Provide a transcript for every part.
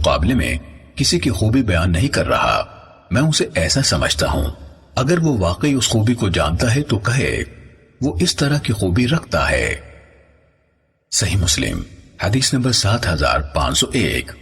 مقابلے میں کسی کی خوبی بیان نہیں کر رہا، میں اسے ایسا سمجھتا ہوں، اگر وہ واقعی اس خوبی کو جانتا ہے تو کہے وہ اس طرح کی خوبی رکھتا ہے۔ صحیح مسلم حدیث نمبر 7501۔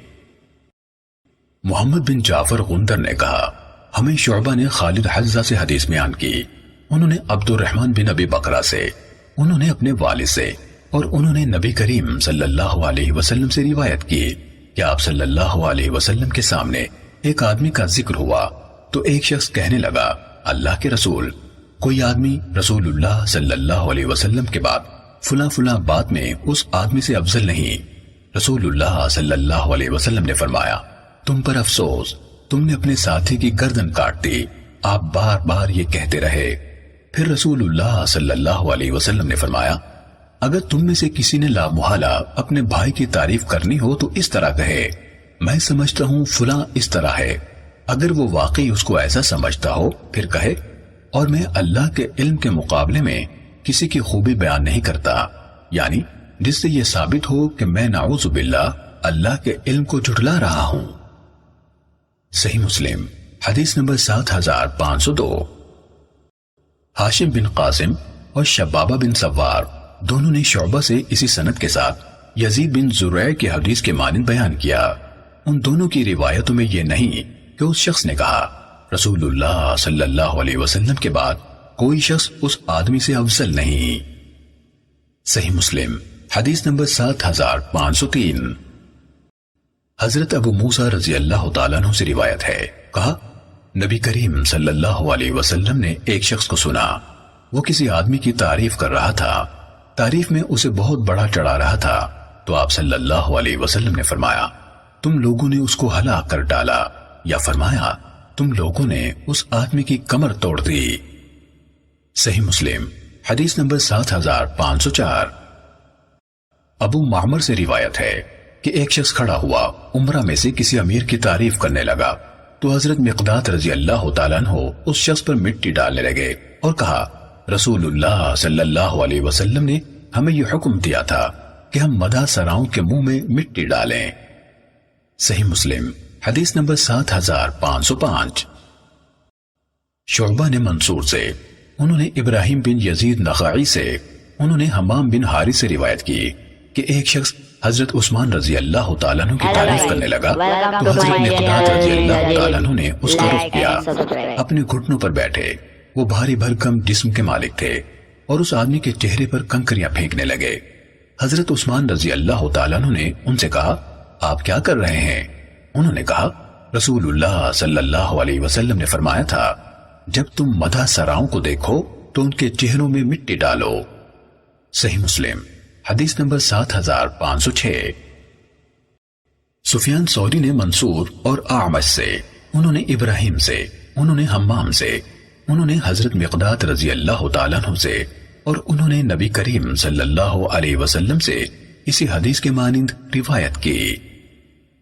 محمد بن جعفر غندر نے کہا، ہمیں شعبہ نے خالد حذا سے حدیث بیان کی، انہوں نے عبد الرحمن بن ابی بکرہ سے، انہوں نے اپنے والد سے، اور انہوں نے نبی کریم صلی اللہ علیہ وسلم سے روایت کی کہ آپ صلی اللہ علیہ وسلم کے سامنے ایک آدمی کا ذکر ہوا تو ایک شخص کہنے لگا، اللہ کے رسول، کوئی آدمی رسول اللہ صلی اللہ علیہ وسلم کے بعد فلاں فلاں بات میں اس آدمی سے افضل نہیں۔ رسول اللہ صلی اللہ علیہ وسلم نے فرمایا، تم پر افسوس، تم نے اپنے ساتھی کی گردن کاٹ دی۔ آپ بار بار یہ کہتے رہے۔ پھر رسول اللہ صلی اللہ علیہ وسلم نے فرمایا، اگر تم میں سے کسی نے لا محالہ اپنے بھائی کی تعریف کرنی ہو تو اس طرح کہے، میں سمجھتا ہوں فلاں اس طرح ہے۔ اگر وہ واقعی اس کو ایسا سمجھتا ہو پھر کہے، اور میں اللہ کے علم کے مقابلے میں کسی کی خوبی بیان نہیں کرتا، یعنی جس سے یہ ثابت ہو کہ میں نعوذ باللہ اللہ کے علم کو جھٹلا رہا ہوں۔ صحیح مسلم حدیث نمبر 7502۔ ہاشم بن قاسم اور شبابہ بن سوار دونوں نے شعبہ سے اسی سند کے ساتھ یزید بن زریع کی حدیث کے مانند بیان کیا۔ ان دونوں کی روایتوں میں یہ نہیں کہ اس شخص نے کہا، رسول اللہ صلی اللہ علیہ وسلم کے بعد کوئی شخص اس آدمی سے افضل نہیں۔ صحیح مسلم حدیث نمبر 7503۔ حضرت ابو موسیٰ رضی اللہ تعالیٰ عنہ سے روایت ہے، کہا نبی کریم صلی اللہ علیہ وسلم نے ایک شخص کو سنا، وہ کسی آدمی کی تعریف کر رہا تھا، تعریف میں اسے بہت بڑا چڑھا رہا تھا، تو آپ صلی اللہ علیہ وسلم نے فرمایا، تم لوگوں نے اس کو ہلاک کر ڈالا، یا فرمایا تم لوگوں نے اس آدمی کی کمر توڑ دی۔ صحیح مسلم حدیث نمبر 7504۔ ابو معمر سے روایت ہے کہ ایک شخص کھڑا ہوا عمرہ میں سے کسی امیر کی تعریف کرنے لگا تو حضرت مقداد رضی اللہ تعالیٰ عنہ اس شخص پر مٹی ڈالنے لگے اور کہا، رسول اللہ صلی اللہ علیہ وسلم نے ہمیں یہ حکم دیا تھا کہ ہم مدح سراؤں کے منہ میں مٹی ڈالیں۔ صحیح مسلم حدیث نمبر 7505۔ شعبہ نے منصور سے، انہوں نے ابراہیم بن یزید نخعی سے، انہوں نے حمام بن حارث سے روایت کی کہ ایک شخص حضرت عثمان رضی اللہ تعالیٰ عنہ کی تعریف کرنے لگا تو حضرت مقداد رضی اللہ تعالیٰ عنہ نے اس کا رخ کیا، اپنے گھٹنوں پر بیٹھے، وہ بھاری بھرکم جسم کے مالک تھے اور اس آدمی کے چہرے پر کنکریاں پھینکنے لگے۔ حضرت عثمان رضی اللہ تعالیٰ عنہ نے ان سے کہا، آپ کیا کر رہے ہیں؟ انہوں نے کہا، رسول اللہ صلی اللہ علیہ وسلم نے فرمایا تھا، جب تم مدح سراؤں کو دیکھو تو ان کے چہروں میں مٹی ڈالو۔ صحیح مسلم حدیث نمبر 7506۔ سفیان ثوری نے منصور اور اعمش سے، انہوں نے ابراہیم سے، انہوں نے حمام سے، انہوں نے حضرت مقداد رضی اللہ تعالیٰ عنہ سے، اور انہوں نے نبی کریم صلی اللہ علیہ وسلم سے اسی حدیث کے مانند روایت کی۔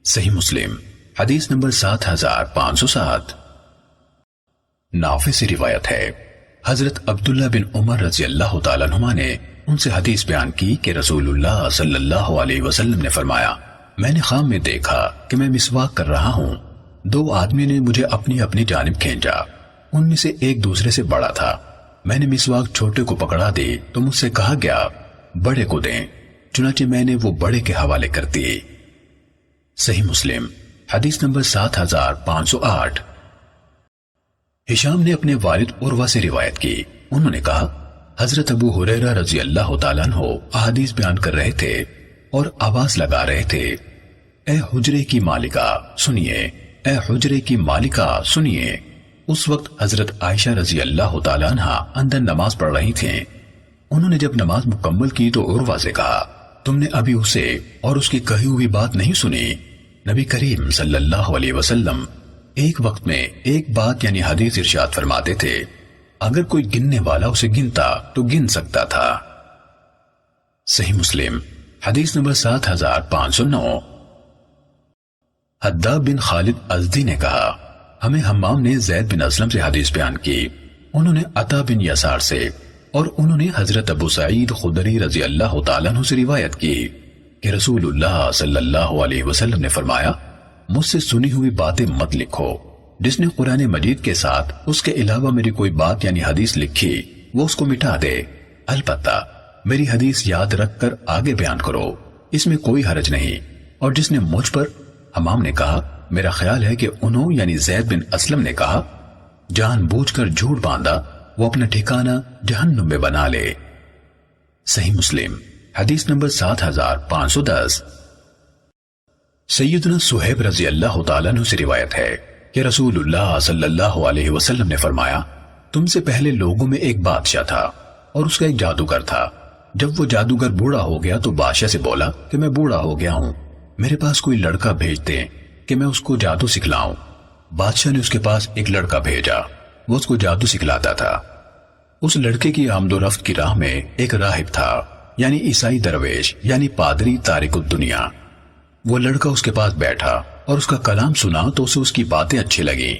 صحیح مسلم حدیث نمبر 7507۔ نافع سے روایت ہے، حضرت عبداللہ بن عمر رضی اللہ تعالیٰ عنہما نے ان سے حدیث بیان کی کہ رسول اللہ صلی اللہ علیہ وسلم نے فرمایا، میں نے خواب میں دیکھا کہ میں مسواک کر رہا ہوں، دو آدمی نے مجھے اپنی اپنی جانب کھینچا، ان میں سے ایک دوسرے سے بڑا تھا، میں نے مسواک چھوٹے کو پکڑا دی تو مجھ سے کہا گیا بڑے کو دیں، چنانچہ میں نے وہ بڑے کے حوالے کر دی۔ صحیح مسلم حدیث نمبر 7508۔ ہشام نے اپنے والد عروہ سے روایت کی، انہوں نے کہا، حضرت ابو ہریرہ رضی اللہ تعالیٰ عنہ احادیث بیان کر رہے تھے اور آواز لگا رہے تھے، اے حجرے کی مالکہ سنیے، اے حجرے کی مالکہ سنیے۔ اس وقت حضرت عائشہ رضی اللہ تعالیٰ عنہ اندر نماز پڑھ رہی تھیں، انہوں نے جب نماز مکمل کی تو عروہ سے کہا، تم نے ابھی اسے اور اس کی کہی ہوئی بات نہیں سنی؟ نبی کریم صلی اللہ علیہ وسلم ایک وقت میں ایک بات یعنی حدیث ارشاد فرماتے تھے، اگر کوئی گننے والا اسے گنتا تو گن سکتا تھا۔ صحیح مسلم حدیث نمبر 7509۔ حداب بن خالد ازدی نے کہا، ہمیں حمام نے زید بن اسلم سے حدیث بیان کی، انہوں نے عطا بن یسار سے، اور انہوں نے حضرت ابو سعید خدری رضی اللہ تعالیٰ عنہ سے روایت کی کہ رسول اللہ صلی اللہ علیہ وسلم نے فرمایا، مجھ سے سنی ہوئی باتیں مت لکھو۔ جس نے قرآن مجید کے ساتھ اس کے علاوہ میری کوئی بات یعنی حدیث لکھی وہ اس کو مٹا دے، البتہ میری حدیث یاد رکھ کر آگے بیان کرو، اس میں کوئی حرج نہیں۔ اور جس نے مجھ پر، حمام نے کہا میرا خیال ہے کہ انہوں یعنی زید بن اسلم نے کہا، جان بوجھ کر جھوٹ باندھا وہ اپنا ٹھکانہ جہنم میں بنا لے۔ صحیح مسلم حدیث نمبر 7510۔ سیدنا صہیب رضی اللہ تعالیٰ عنہ سے روایت ہے کہ رسول اللہ صلی اللہ علیہ وسلم نے فرمایا، تم سے پہلے لوگوں میں ایک بادشاہ تھا اور اس کا ایک جادوگر تھا۔ جب وہ جادوگر بوڑھا ہو گیا تو بادشاہ سے بولا کہ میں بوڑھا ہو گیا ہوں، میرے پاس کوئی لڑکا بھیج دیں کہ میں اس کو جادو سکھلاؤں۔ بادشاہ نے اس کے پاس ایک لڑکا بھیجا، وہ اس کو جادو سکھلاتا تھا۔ اس لڑکے کی آمد و رفت کی راہ میں ایک راہب تھا، یعنی عیسائی درویش یعنی پادری تارک الدنیا۔ وہ لڑکا اس کے پاس بیٹھا اور اس کا کلام سنا تو اسے اس کی باتیں اچھی لگی۔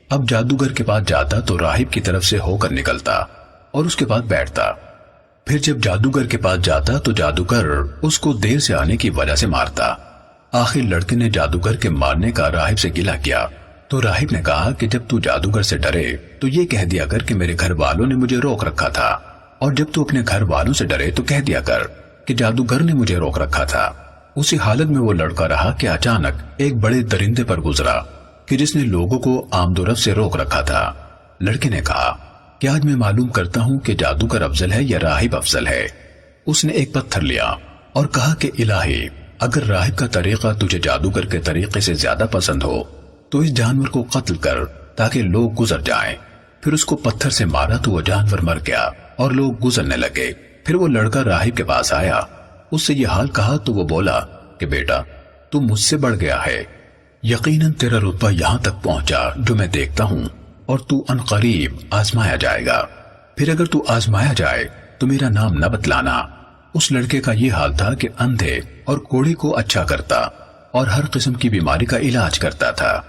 اب جادوگر کے پاس جاتا تو راہب کی طرف سے ہو کر نکلتا اور اس کے پاس بیٹھتا، پھر جب جادوگر کے پاس جاتا تو جادوگر اس کو دیر سے آنے کی وجہ سے مارتا۔ آخر لڑکے نے جادوگر کے مارنے کا راہب سے گلہ کیا تو راہب نے کہا کہ جب تو جادوگر سے ڈرے تو یہ کہہ دیا کر کہ میرے گھر والوں نے مجھے روک رکھا تھا، اور جب تو اپنے گھر والوں سے ڈرے تو کہہ دیا کر کہ جادوگر نے مجھے روک رکھا تھا۔ اسی حالت میں وہ لڑکا رہا کہ اچانک ایک بڑے درندے پر گزرا کہ جس نے لوگوں کو آمد و رفت سے روک رکھا تھا۔ لڑکے نے کہا کہ آج میں معلوم کرتا ہوں کہ جادوگر افضل ہے یا راہب افضل ہے۔ اس نے ایک پتھر لیا اور کہا کہ الہی، اگر راہب کا طریقہ تجھے جادوگر کے طریقے سے زیادہ پسند ہو تو اس جانور کو قتل کر تاکہ لوگ گزر جائیں۔ پھر اس کو پتھر سے مارا تو وہ جانور مر گیا اور لوگ گزرنے لگے۔ پھر وہ لڑکا راہب کے پاس آیا، اس سے یہ حال کہا تو وہ بولا کہ بیٹا تو مجھ سے بڑھ گیا ہے، یقیناً تیرا رتبہ یہاں تک پہنچا جو میں دیکھتا ہوں، اور تو ان قریب آزمایا جائے گا۔ پھر اگر تو آزمایا جائے تو میرا نام نہ بتلانا۔ اس لڑکے کا یہ حال تھا کہ اندھے اور کوڑے کو اچھا کرتا اور ہر قسم کی بیماری کا علاج کرتا تھا۔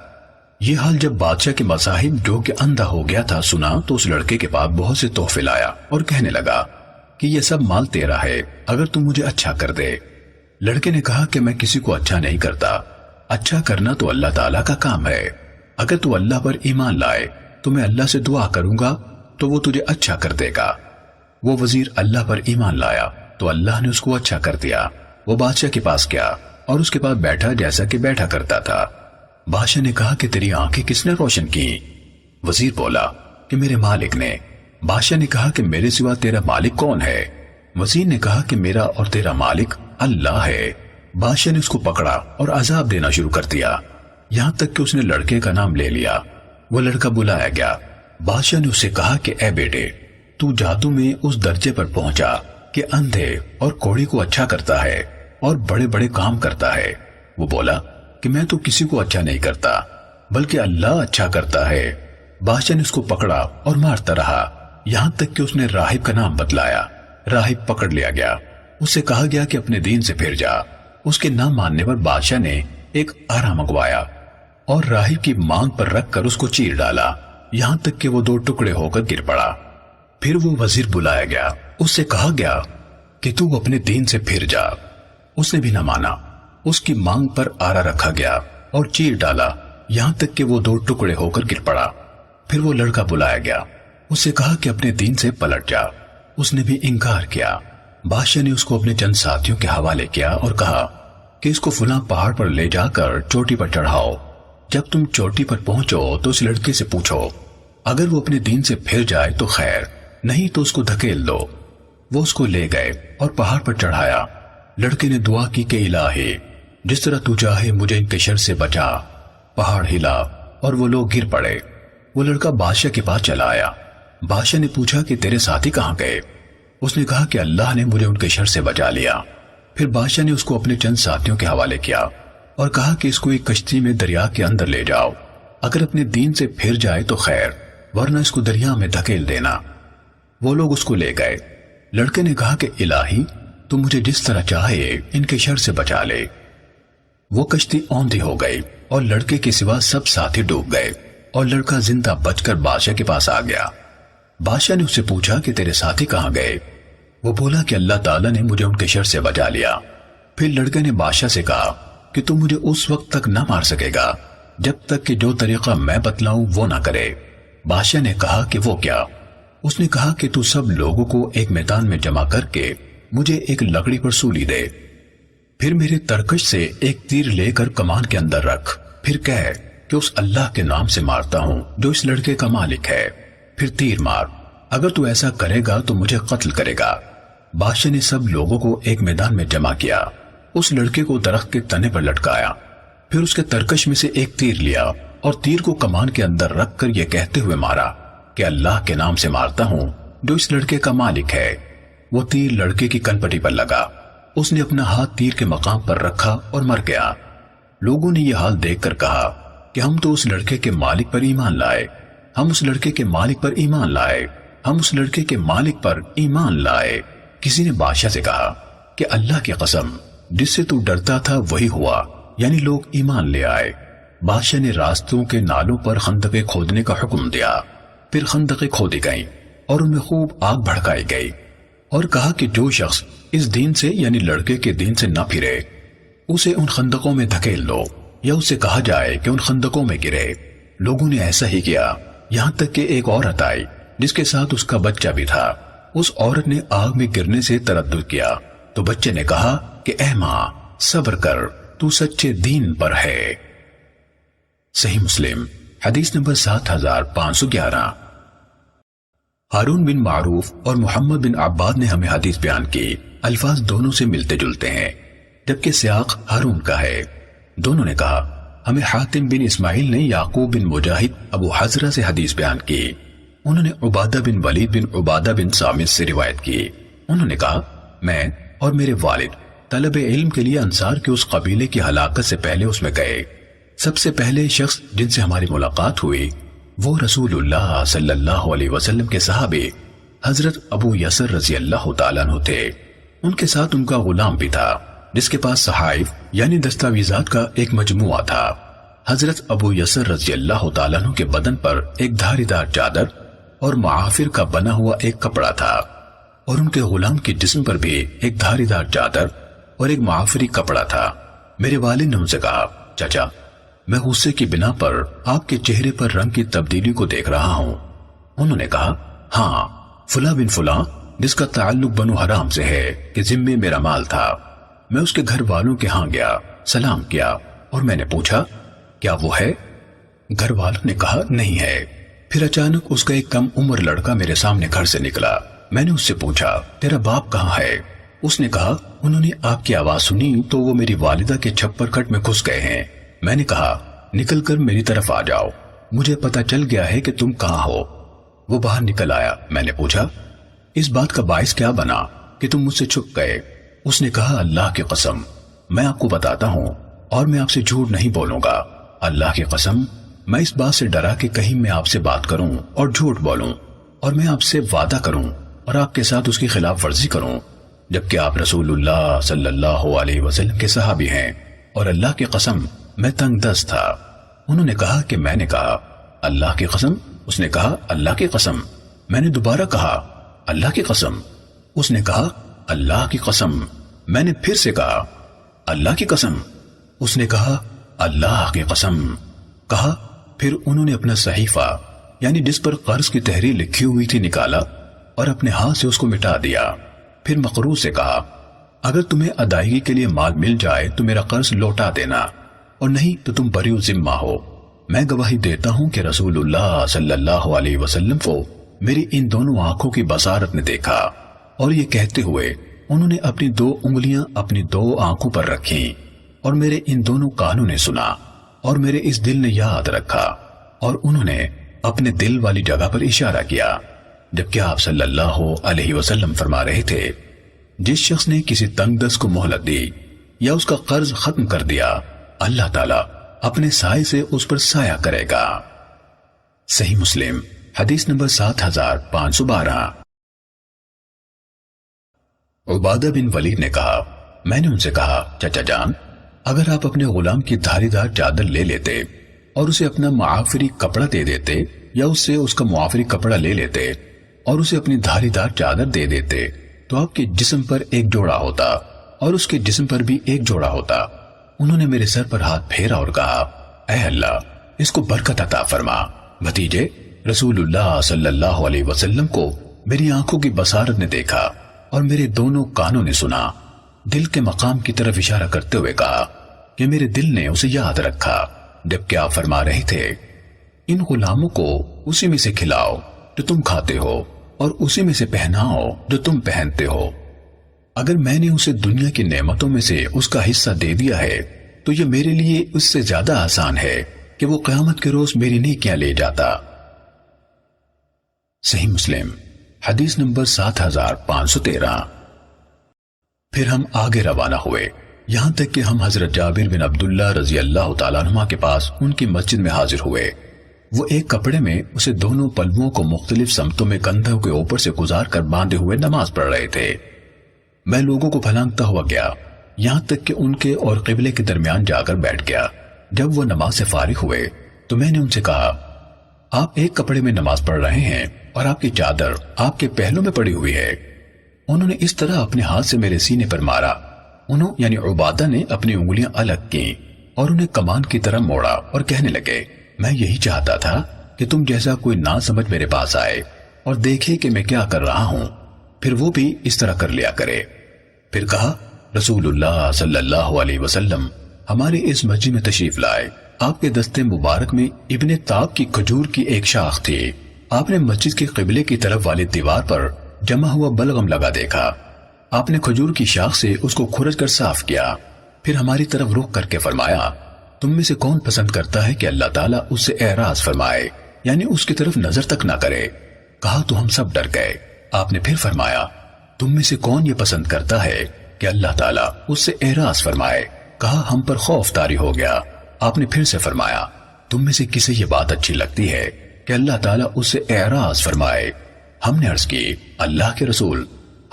یہ حال جب بادشاہ کے مصاحب جو کہ اندھا ہو گیا تھا سنا تو اس لڑکے کے پاس بہت سے تحفے لایا اور کہنے لگا کہ یہ سب مال تیرا ہے اگر تم مجھے اچھا کر دے۔ لڑکے نے کہا کہ میں کسی کو اچھا نہیں کرتا، اچھا کرنا تو اللہ تعالیٰ کا کام ہے۔ اگر تو اللہ پر ایمان لائے تو میں اللہ سے دعا کروں گا تو وہ تجھے اچھا کر دے گا۔ وہ وزیر اللہ پر ایمان لایا تو اللہ نے اس کو اچھا کر دیا۔ وہ بادشاہ کے پاس گیا اور اس کے پاس بیٹھا جیسا کہ بیٹھا کرتا تھا۔ بادشاہ نے کہا کہ تیری آنکھیں کس نے روشن کی؟ وزیر بولا کہ میرے مالک نے۔ بادشاہ نے کہا کہ میرے سوا تیرا مالک کون ہے؟ وزیر نے کہا کہ میرا اور تیرا مالک اللہ ہے۔ بادشاہ نے اس کو پکڑا اور عذاب دینا شروع کر دیا، یہاں تک کہ اس نے لڑکے کا نام لے لیا۔ وہ لڑکا بلایا گیا۔ بادشاہ نے اس سے کہا کہ اے بیٹے، تو جادو میں اس درجے پر پہنچا کہ اندھے اور کوڑی کو اچھا کرتا ہے اور بڑے بڑے کام کرتا ہے۔ وہ بولا کہ میں تو کسی کو اچھا نہیں کرتا بلکہ اللہ اچھا کرتا ہے۔ بادشاہ نے اس کو پکڑا اور مارتا رہا، یہاں تک کہ اس نے راہب کا نام بتلایا۔ راہب پکڑ لیا گیا، اس سے کہا گیا کہ اپنے دین سے پھر جا۔ اس کے نہ ماننے پر بادشاہ نے ایک آرا منگوایا اور راہب کی مانگ پر رکھ کر اس کو چیر ڈالا، یہاں تک کہ وہ دو ٹکڑے ہو کر گر پڑا۔ پھر وہ وزیر بلایا گیا، اس سے کہا گیا کہ تو اپنے دین سے پھر جا۔ اس نے بھی نہ مانا، اس کی مانگ پر آرا رکھا گیا اور چیر ڈالا، یہاں تک کہ وہ دو ٹکڑے ہو کر گر پڑا۔ پھر وہ لڑکا بلایا گیا، اس سے کہا کہ اپنے دین سے پلٹ جا۔ اس نے بھی انکار کیا۔ بادشاہ نے اس کو اپنے چند ساتھیوں کے حوالے کیا اور کہا کہ اس کو فلاں پہاڑ پر لے جا کر چوٹی پر چڑھاؤ۔ جب تم چوٹی پر پہنچو تو اس لڑکے سے پوچھو، اگر وہ اپنے دین سے پھر جائے تو خیر، نہیں تو اس کو دھکیل دو۔ وہ اس کو لے گئے اور پہاڑ پر چڑھایا۔ لڑکے نے دعا کی کہ الہی، جس طرح تو چاہے مجھے ان کے شر سے بچا۔ پہاڑ ہلا اور وہ لوگ گر پڑے۔ وہ لڑکا بادشاہ کے پاس چلا آیا۔ بادشاہ نے پوچھا کہ تیرے ساتھی کہاں گئے؟ اس نے کہا کہ اللہ نے مجھے ان کے شر سے بچا لیا۔ پھر بادشاہ نے اس کو اپنے چند ساتھیوں کے حوالے کیا اور کہا کہ اس کو ایک کشتی میں دریا کے اندر لے جاؤ، اگر اپنے دین سے پھر جائے تو خیر، ورنہ اس کو دریا میں دھکیل دینا۔ وہ لوگ اس کو لے گئے۔ لڑکے نے کہا کہ الہی، تو مجھے جس طرح چاہے ان کے شر سے بچا لے۔ وہ کشتی اوندھی ہو گئی اور لڑکے کے سوا سب ساتھی ڈوب گئے، اور لڑکا زندہ بچ کر بادشاہ کے پاس آ گیا۔ بادشاہ نے اس سے پوچھا کہ تیرے ساتھی کہاں گئے؟ وہ بولا کہ اللہ تعالیٰ نے مجھے ان کے شر سے بچا لیا۔ پھر لڑکے نے بادشاہ سے کہا کہ تم مجھے اس وقت تک نہ مار سکے گا جب تک کہ جو طریقہ میں بتلاؤں وہ نہ کرے۔ بادشاہ نے کہا کہ وہ کیا؟ اس نے کہا کہ تو سب لوگوں کو ایک میدان میں جمع کر کے مجھے ایک لکڑی پر سولی دے، پھر میرے ترکش سے ایک تیر لے کر کمان کے اندر رکھ، پھر کہہ کہ اس اللہ کے نام سے مارتا ہوں جو اس لڑکے کا مالک ہے، پھر تیر مار۔ اگر تو ایسا کرے گا تو مجھے قتل کرے گا۔ بادشاہ نے سب لوگوں کو ایک میدان میں جمع کیا، اس لڑکے کو درخت کے تنے پر لٹکایا، پھر اس کے ترکش میں سے ایک تیر لیا اور تیر کو کمان کے اندر رکھ کر یہ کہتے ہوئے مارا کہ اللہ کے نام سے مارتا ہوں جو اس لڑکے کا مالک ہے۔ وہ تیر لڑکے کی کنپٹی پر لگا، اس نے اپنا ہاتھ تیر کے مقام پر رکھا اور مر گیا۔ لوگوں نے یہ حال دیکھ کر کہا کہ ہم تو اس لڑکے کے مالک پر ایمان لائے، ہم اس لڑکے کے مالک پر ایمان لائے، ہم اس لڑکے کے مالک پر ایمان لائے۔ کسی نے بادشاہ سے کہا کہ اللہ کی قسم، جس سے تو ڈرتا تھا وہی ہوا، یعنی لوگ ایمان لے آئے۔ بادشاہ نے راستوں کے نالوں پر خندقیں کھودنے کا حکم دیا، پھر خندقیں کھودی گئیں اور ان میں خوب آگ بھڑکائی گئی، اور کہا کہ جو شخص اس دین سے یعنی لڑکے کے دین سے نہ پھرے اسے ان خندقوں میں دھکیل لو، یا اسے کہا جائے کہ ان خندقوں میں گرے۔ لوگوں نے ایسا ہی کیا، یہاں تک کہ ایک عورت آئی جس کے ساتھ اس کا بچہ بھی تھا۔ اس عورت نے آگ میں گرنے سے تردد کیا تو بچے نے کہا کہ اے ماں صبر کر، تو سچے دین پر ہے۔ صحیح مسلم حدیث نمبر 7511۔ ہارون بن معروف اور محمد بن عباد نے ہمیں حدیث بیان کی، الفاظ دونوں سے ملتے جلتے ہیں جبکہ سیاق ہارون کا ہے۔ دونوں نے کہا ہمیں حاتم بن اسماعیل نے یعقوب بن مجاہد ابو حزرہ سے حدیث بیان کی، انہوں نے عبادہ بن ولید بن عبادہ بن سامت سے روایت کی۔ انہوں نے کہا میں اور میرے والد طلب علم کے لیے انصار کے اس قبیلے کی ہلاکت سے پہلے اس میں گئے۔ سب سے پہلے شخص جن سے ہماری ملاقات ہوئی وہ رسول اللہ صلی اللہ علیہ وسلم کے صحابی حضرت ابو یسر رضی اللہ تعالیٰ عنہ تھے۔ ان کے ساتھ ان کا غلام بھی تھا جس کے پاس صحائف یعنی دستاویزات کا ایک مجموعہ تھا۔ حضرت ابو یسر رضی اللہ تعالیٰ عنہ کے بدن پر ایک دھاری دار چادر اور معافر کا بنا ہوا ایک کپڑا تھا، اور ان کے غلام کے جسم پر بھی ایک دھاری دار چادر اور ایک معافری کپڑا تھا۔ میرے والد نے ان سے کہا چچا میں غصے کی بنا پر آپ کے چہرے پر رنگ کی تبدیلی کو دیکھ رہا ہوں۔ انہوں نے کہا ہاں فلاں بن فلاں جس کا تعلق بنو حرام سے ہے کہ ذمے میرا مال تھا، میں اس کے گھر والوں کے ہاں گیا، سلام کیا اور میں نے پوچھا کیا وہ ہے؟ گھر والوں نے کہا نہیں ہے۔ پھر اچانک اس کا ایک کم عمر لڑکا میرے سامنے گھر سے نکلا۔ میں نے اس سے پوچھا تیرا باپ کہاں ہے؟ اس نے کہا انہوں نے آپ کی آواز سنی تو وہ میری والدہ کے چھپر کٹ میں گھس گئے ہیں۔ میں نے کہا نکل کر میری طرف آ جاؤ، مجھے پتا چل گیا ہے کہ تم کہاں ہو۔ وہ باہر نکل آیا۔ میں نے پوچھا اس بات کا باعث کیا بنا کہ تم مجھ سے چھپ گئے؟ اس نے کہا اللہ کی قسم میں آپ کو بتاتا ہوں اور میں آپ سے جھوٹ نہیں بولوں گا۔ اللہ کی قسم میں اس بات سے ڈرا کہ کہیں میں آپ سے بات کروں اور جھوٹ بولوں، اور میں آپ سے وعدہ کروں اور آپ کے ساتھ اس کی خلاف ورزی کروں، جبکہ آپ رسول اللہ صلی اللہ علیہ وسلم کے صحابی ہیں، اور اللہ کی قسم میں تنگ دست تھا۔ انہوں نے کہا کہ میں نے کہا اللہ کی قسم؟ اس نے کہا اللہ کی قسم۔ میں نے دوبارہ کہا اللہ کی قسم۔ اس نے کہا اللہ کی قسم۔ میں نے پھر سے کہا اللہ کی قسم۔ اس نے کہا اللہ کی قسم۔ کہا پھر انہوں نے اپنا صحیفہ یعنی جس پر قرض کی تحریر لکھی ہوئی تھی نکالا اور اپنے ہاتھ سے اس کو مٹا دیا۔ پھر مقروء سے کہا اگر تمہیں ادائیگی کے لیے مال مل جائے تو میرا قرض لوٹا دینا، اور نہیں تو تم بری ذمہ ہو۔ میں گواہی دیتا ہوں کہ رسول اللہ صلی اللہ علیہ وسلم کو میری ان دونوں آنکھوں کی بصارت نے دیکھا، اور یہ کہتے ہوئے انہوں نے اپنی 2 انگلیاں اپنی 2 آنکھوں پر رکھیں، اور میرے ان دونوں کانوں نے سنا اور میرے اس دل نے یاد رکھا، اور انہوں نے اپنے دل والی جگہ پر اشارہ کیا، جبکہ آپ صلی اللہ علیہ وسلم فرما رہے تھے جس شخص نے کسی تنگ دست کو مہلت دی یا اس کا قرض ختم کر دیا اللہ تعالیٰ اپنے سائے سے اس پر سایہ کرے گا۔ صحیح مسلم حدیث نمبر 7512۔ عبادہ بن ولید نے کہا میں نے ان سے کہا چچا جان اگر آپ اپنے غلام کی دھاری دار چادر لے لیتے اور اسے اپنا معافری کپڑا دے دیتے، یا اس سے اس کا معافری کپڑا لے لیتے اور اسے اپنی دھاری دار چادر دے دیتے، تو آپ کے جسم پر ایک جوڑا ہوتا اور اس کے جسم پر بھی ایک جوڑا ہوتا، انہوں نے میرے سر پر ہاتھ پھیرا اور کہا، اے اللہ، اس کو برکت عطا فرما۔ بھتیجے، رسول اللہ صلی اللہ علیہ وسلم کو میری آنکھوں کی بصارت نے دیکھا اور میرے دونوں کانوں نے سنا۔ دل کے مقام کی طرف اشارہ کرتے ہوئے کہا کہ میرے دل نے اسے یاد رکھا، جبکہ آپ فرما رہے تھے، ان غلاموں کو اسی میں سے کھلاؤ جو تم کھاتے ہو اور اسی میں سے پہناؤ جو تم پہنتے ہو۔ اگر میں نے اسے دنیا کی نعمتوں میں سے اس کا حصہ دے دیا ہے تو یہ میرے لیے اس سے زیادہ آسان ہے کہ وہ قیامت کے روز میری نیکیاں لے جاتا۔ صحیح مسلم حدیث نمبر 7513۔ پھر ہم آگے روانہ ہوئے، یہاں تک کہ ہم حضرت جابر بن عبداللہ رضی اللہ تعالیٰ عنہ کے پاس ان کی مسجد میں حاضر ہوئے۔ وہ ایک کپڑے میں اسے دونوں پلووں کو مختلف سمتوں میں کندھوں کے اوپر سے گزار کر باندھے ہوئے نماز پڑھ رہے تھے۔ میں لوگوں کو پھلانگتا ہوا گیا، یہاں تک کہ ان کے اور قبلے کے درمیان جا کر بیٹھ گیا۔ جب وہ نماز سے فارغ ہوئے تو میں نے ان سے کہا، آپ ایک کپڑے میں نماز پڑھ رہے ہیں اور آپ کی چادر آپ کے پہلوں میں پڑی ہوئی ہے۔ انہوں نے اس طرح اپنے ہاتھ سے میرے سینے پر مارا۔ انہوں یعنی عبادہ نے اپنی انگلیاں الگ کی اور انہیں کمان کی طرح موڑا اور کہنے لگے، میں یہی چاہتا تھا کہ تم جیسا کوئی نہ سمجھ میرے پاس آئے اور دیکھے کہ میں کیا کر رہا ہوں، پھر وہ بھی اس طرح کر لیا کرے۔ پھر کہا، رسول اللہ صلی اللہ علیہ وسلم ہماری اس مسجد میں تشریف لائے۔ آپ کے دستے مبارک میں ابن تاب کی کھجور کی ایک شاخ تھی۔ آپ نے مسجد کے قبلے کی طرف والی دیوار پر جمع ہوا بلغم لگا دیکھا۔ آپ نے کھجور کی شاخ سے اس کو کھرچ کر صاف کیا، پھر ہماری طرف رخ کر کے فرمایا، تم میں سے کون پسند کرتا ہے کہ اللہ تعالیٰ اس سے اعراض فرمائے، یعنی اس کی طرف نظر تک نہ کرے؟ کہا تو ہم سب ڈر گئے۔ آپ نے پھر فرمایا، تم میں سے کون یہ پسند کرتا ہے کہ اللہ تعالیٰ اس سے اعراض فرمائے؟ کہا ہم پر خوف طاری ہو گیا۔ آپ نے پھر سے فرمایا، تم میں سے کسے یہ بات اچھی لگتی ہے کہ اللہ تعالیٰ اس سے اعراض فرمائے؟ ہم نے عرض کی، اللہ کے رسول،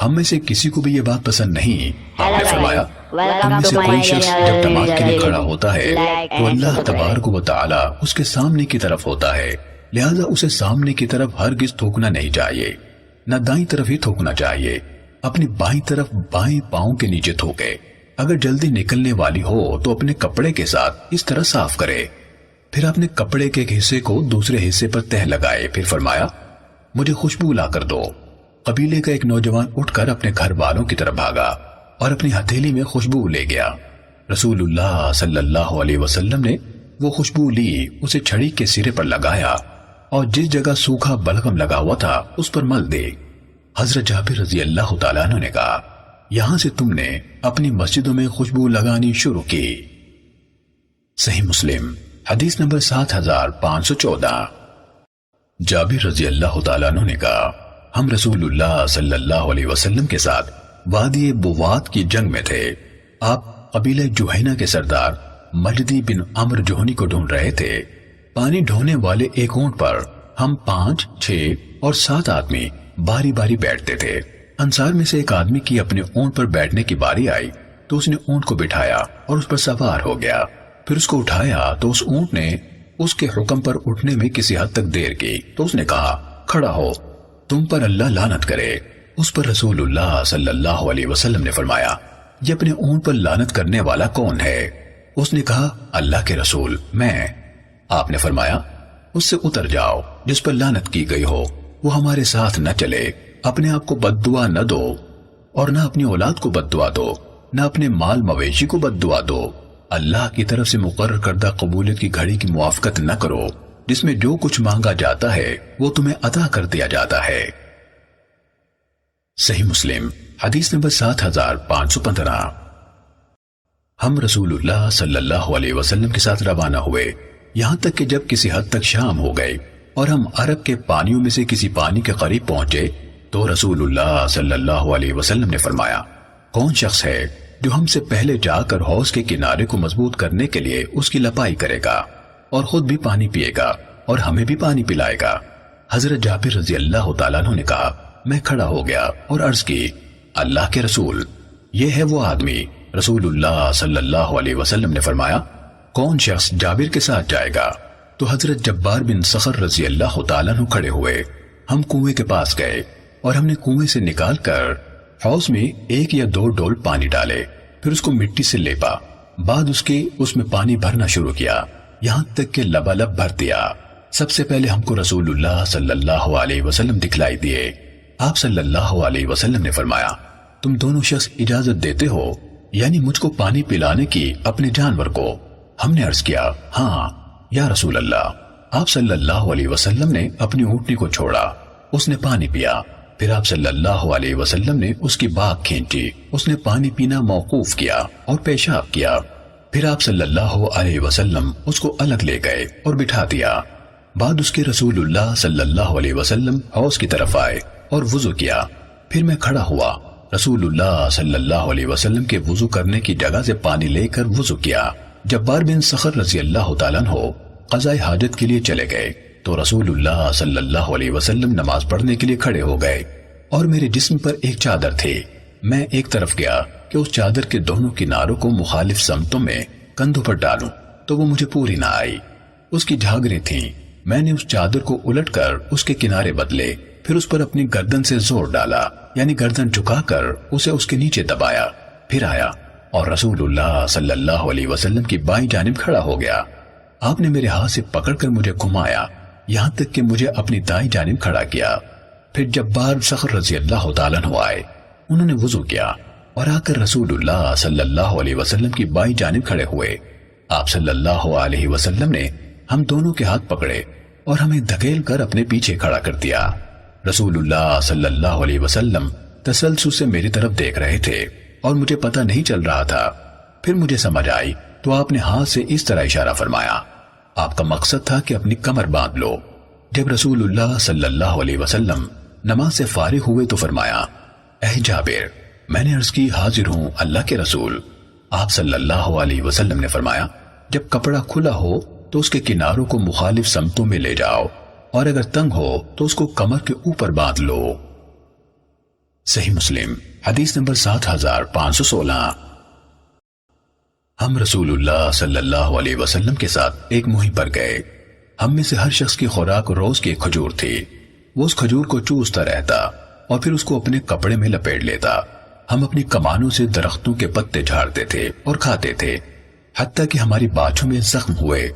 ہم میں سے کسی کو بھی یہ بات پسند نہیں۔ آپ نے فرمایا، تم میں سے کوئی شخص جب نماز کے لیے کھڑا ہوتا ہے تو اللہ تبارک و تعالیٰ اس کے سامنے کی طرف ہوتا ہے، لہذا اسے سامنے کی طرف ہرگز تھوکنا نہیں چاہیے، نہ دائیں طرف ہی تھوکنا چاہیے۔ اپنی بائیں طرف بائیں پاؤں کے نیچے تھوکے۔ اگر جلدی نکلنے والی ہو تو اپنے کپڑے کے ساتھ اس طرح صاف کرے۔ پھر اپنے کپڑے کے ایک حصے کو دوسرے حصے پر تہ لگائے۔ پھر فرمایا، مجھے خوشبو لا کر دو۔ قبیلے کا ایک نوجوان اٹھ کر اپنے گھر والوں کی طرف بھاگا اور اپنی ہتھیلی میں خوشبو لے گیا۔ رسول اللہ صلی اللہ علیہ وسلم نے وہ خوشبو لی، اسے چھڑی کے سرے پر لگایا اور جس جگہ سوکھا بلغم لگا ہوا تھا اس پر مل دی۔ حضرت جابر رضی اللہ تعالیٰ عنہ نے کہا، یہاں سے تم نے اپنی مسجدوں میں خوشبو لگانی شروع کی۔ صحیح مسلم حدیث نمبر 7514۔ جابر رضی اللہ تعالیٰ عنہ نے کہا، ہم رسول اللہ صلی اللہ علیہ وسلم کے ساتھ وادی بوات کی جنگ میں تھے۔ آپ قبیلہ جوہینہ کے سردار مجدی بن عمر جوہنی کو ڈھونڈ رہے تھے۔ پانی ڈھونے والے ایک اونٹ پر ہم 5، 6 اور 7 آدمی باری باری بیٹھتے تھے۔ انصار میں سے ایک آدمی کی اپنے اونٹ پر بیٹھنے کی باری آئی تو اس نے اونٹ کو بٹھایا اور اس پر سوار ہو گیا۔ پھر اس کو اٹھایا تو اس اونٹ نے اس کے حکم پر اٹھنے میں کسی حد تک دیر کی تو اس نے کہا، کھڑا ہو، تم پر اللہ لعنت کرے۔ اس پر رسول اللہ صلی اللہ علیہ وسلم نے فرمایا، یہ اپنے اونٹ پر لعنت کرنے والا کون ہے؟ اس نے کہا، اللہ کے رسول، میں۔ آپ نے فرمایا، اس سے اتر جاؤ، جس پر لعنت کی گئی ہو وہ ہمارے ساتھ نہ چلے۔ اپنے آپ کو بد دعا نہ دو اور نہ اپنی اولاد کو بد دعا دو، نہ اپنے مال مویشی کو بد دعا دو۔ اللہ کی طرف سے مقرر کردہ قبولیت کی گھڑی کی موافقت نہ کرو، جس میں جو کچھ مانگا جاتا ہے وہ تمہیں عطا کر دیا جاتا ہے۔ صحیح مسلم حدیث نمبر 7515۔ ہم رسول اللہ صلی اللہ علیہ وسلم کے ساتھ روانہ ہوئے، یہاں تک کہ جب کسی حد تک شام ہو گئی اور ہم عرب کے پانیوں میں سے کسی پانی کے قریب پہنچے تو رسول اللہ صلی اللہ علیہ وسلم نے فرمایا، کون شخص ہے جو ہم سے پہلے جا کر حوض کے کنارے کو مضبوط کرنے کے لیے اس کی لپائی کرے گا اور خود بھی پانی پیے گا اور ہمیں بھی پانی پلائے گا؟ حضرت جابر رضی اللہ تعالیٰ عنہ نے کہا، میں کھڑا ہو گیا اور عرض کی، اللہ کے رسول، یہ ہے وہ آدمی۔ رسول اللہ صلی اللہ علیہ وسلم نے فرمایا، کون شخص جابر کے ساتھ جائے گا؟ تو حضرت جبار بن صخر رضی اللہ تعالیٰ عنہ کھڑے ہوئے۔ ہم کنویں کے پاس گئے اور ہم نے کنویں سے نکال کر حوض میں 1 یا 2 ڈول پانی ڈالے، پھر اس کو مٹی سے لیپا بعد اس میں پانی بھرنا شروع کیا یہاں تک کہ لبالب بھر دیا۔ سب سے پہلے ہم کو رسول اللہ صلی اللہ علیہ وسلم دکھلائی دیے۔ آپ صلی اللہ علیہ وسلم نے فرمایا تم دونوں شخص اجازت دیتے ہو یعنی مجھ کو پانی پلانے کی اپنے جانور کو؟ ہم نے عرض کیا ہاں یا رسول اللہ۔ آپ صلی اللہ علیہ وسلم نے اپنی اونٹنی کو چھوڑا، اس نے پانی پیا، پھر آپ صلی اللہ علیہ وسلم نے اس کی باک کھینچی، اس نے پانی پینا موقوف کیا اور پیشاب کیا، پھر آپ صلی اللہ علیہ وسلم اس کو الگ لے گئے اور بٹھا دیا۔ بعد اس کے رسول اللہ صلی اللہ علیہ وسلم حوض کی طرف آئے اور وضو کیا، پھر میں کھڑا ہوا، رسول اللہ صلی اللہ علیہ وسلم کے وضو کرنے کی جگہ سے پانی لے کر وضو کیا۔ جبار بن صخر رضی اللہ تعالیٰ عنہ قضاء حاجت کے لیے چلے گئے تو رسول اللہ صلی اللہ علیہ وسلم نماز پڑھنے کے لیے کھڑے ہو گئے اور میرے جسم پر ایک چادر تھی۔ میں ایک طرف گیا کہ اس چادر کے دونوں کناروں کو مخالف سمتوں میں کندھوں پر ڈالوں تو وہ مجھے پوری نہ آئی، اس کی جھاگریں تھیں۔ میں نے اس چادر کو الٹ کر اس کے کنارے بدلے، پھر اس پر اپنی گردن سے زور ڈالا یعنی گردن جھکا کر اسے اس کے نیچے دبایا، پھر آیا اور رسول اللہ صلی اللہ علیہ وسلم کی بائیں جانب کھڑا ہو گیا۔ آپ نے میرے ہاتھ سے پکڑ کر مجھے گھمایا یہاں تک کہ مجھے اپنی دائیں جانب کھڑا کیا۔ پھر جبار صخر رضی اللہ تعالیٰ عنہ آئے، انہوں نے وضو کیا اور آ کر رسول اللہ صلی اللہ علیہ وسلم کی بائیں جانب کھڑے ہوئے۔ آپ صلی اللہ علیہ وسلم نے ہم دونوں کے ہاتھ پکڑے اور ہمیں دھکیل کر اپنے پیچھے کھڑا کر دیا۔ رسول اللہ صلی اللہ علیہ وسلم تسلسل سے میری طرف دیکھ رہے تھے اور مجھے پتہ نہیں چل رہا تھا۔ پھر مجھے سمجھ آئی تو آپ نے ہاتھ سے اس طرح اشارہ فرمایا، آپ کا مقصد تھا کہ اپنی کمر باندھ لو۔ جب رسول اللہ صلی اللہ علیہ وسلم نماز سے فارغ ہوئے تو فرمایا، اے جابر، میں نے عرض کی حاضر ہوں اللہ کے رسول۔ آپ صلی اللہ علیہ وسلم نے فرمایا، جب کپڑا کھلا ہو تو اس کے کناروں کو مخالف سمتوں میں لے جاؤ اور اگر تنگ ہو تو اس کو کمر کے اوپر باندھ لو۔ صحیح مسلم حدیث نمبر 7516۔ ہم رسول اللہ صلی اللہ علیہ وسلم کے ساتھ ایک مہم پر گئے۔ ہم میں سے ہر شخص کی خوراک روز کی ایک کھجور تھی۔ وہ اس کھجور کو چوستا رہتا اور پھر اس کو اپنے کپڑے میں لپیٹ لیتا۔ ہم اپنی کمانوں سے درختوں کے پتے جھاڑتے تھے اور کھاتے تھے، حتیٰ کہ ہماری باچھوں میں زخم ہوئے۔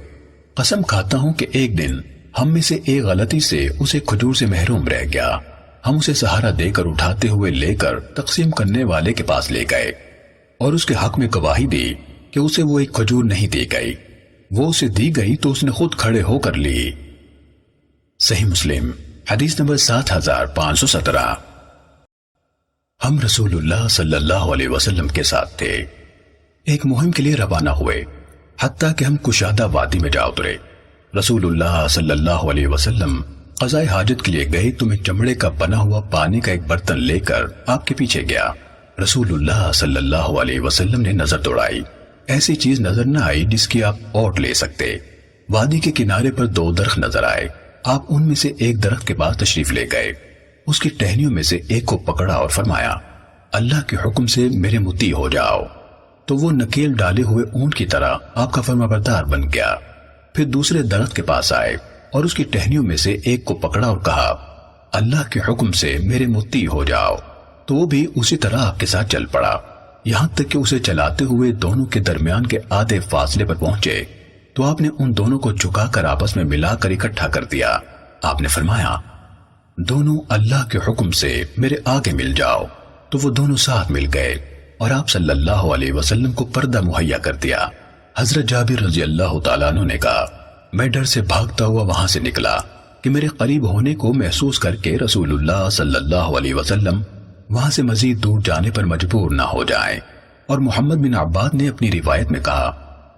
قسم کھاتا ہوں کہ ایک دن ہم میں سے ایک غلطی سے اسے کھجور سے محروم رہ گیا۔ ہم اسے سہارا دے کر اٹھاتے ہوئے لے کر تقسیم کرنے والے کے پاس لے گئے اور اس کے حق میں گواہی دی کہ اسے وہ ایک کھجور نہیں دی گئی، وہ اسے دی گئی تو اس نے خود کھڑے ہو کر لی۔ صحیح مسلم حدیث نمبر 7517۔ ہم رسول اللہ صلی اللہ علیہ وسلم کے ساتھ تھے، ایک مہم کے لیے روانہ ہوئے، حتیٰ کہ ہم کشادہ وادی میں جا اترے۔ رسول اللہ صلی اللہ علیہ وسلم قضاء حاجت کے لیے گئے تو میں چمڑے کا بنا ہوا پانی کا ایک برتن لے کر آپ کے پیچھے گیا۔ رسول اللہ صلی اللہ علیہ وسلم نے نظر دوڑائی، ایسی چیز نظر نہ آئی جس کی آپ اوٹ لے سکتے۔ وادی کے کنارے پر 2 درخت نظر آئے، آپ ان میں سے ایک درخت کے پاس تشریف لے گئے، اس کی ٹہنیوں میں سے ایک کو پکڑا اور فرمایا، اللہ کے حکم سے میرے مطیع ہو جاؤ۔ تو وہ نکیل ڈالے ہوئے اونٹ کی طرح آپ کا فرمانبردار بن گیا۔ پھر دوسرے درخت کے پاس آئے اور اس کی ٹہنیوں میں سے ایک کو پکڑا اور کہا، اللہ کے حکم سے میرے مطیع ہو جاؤ۔ تو وہ بھی اسی طرح آپ کے ساتھ چل پڑا، یہاں تک کہ اسے چلاتے ہوئے دونوں کے درمیان کے آدھے فاصلے پر پہنچے تو آپ نے ان دونوں کو جھکا کر آپس میں ملا کر اکٹھا کر دیا۔ آپ نے فرمایا، دونوں اللہ کے حکم سے میرے آگے مل جاؤ۔ تو وہ دونوں ساتھ مل گئے اور آپ صلی اللہ علیہ وسلم کو پردہ مہیا کر دیا۔ حضرت جابر رضی اللہ تعالیٰ عنہ نے کہا، میں ڈر سے بھاگتا ہوا وہاں سے نکلا کہ میرے قریب ہونے کو محسوس کر کے رسول اللہ صلی اللہ علیہ وسلم وہاں سے مزید دور جانے پر مجبور نہ ہو جائیں۔ اور محمد بن عباد نے اپنی روایت میں کہا،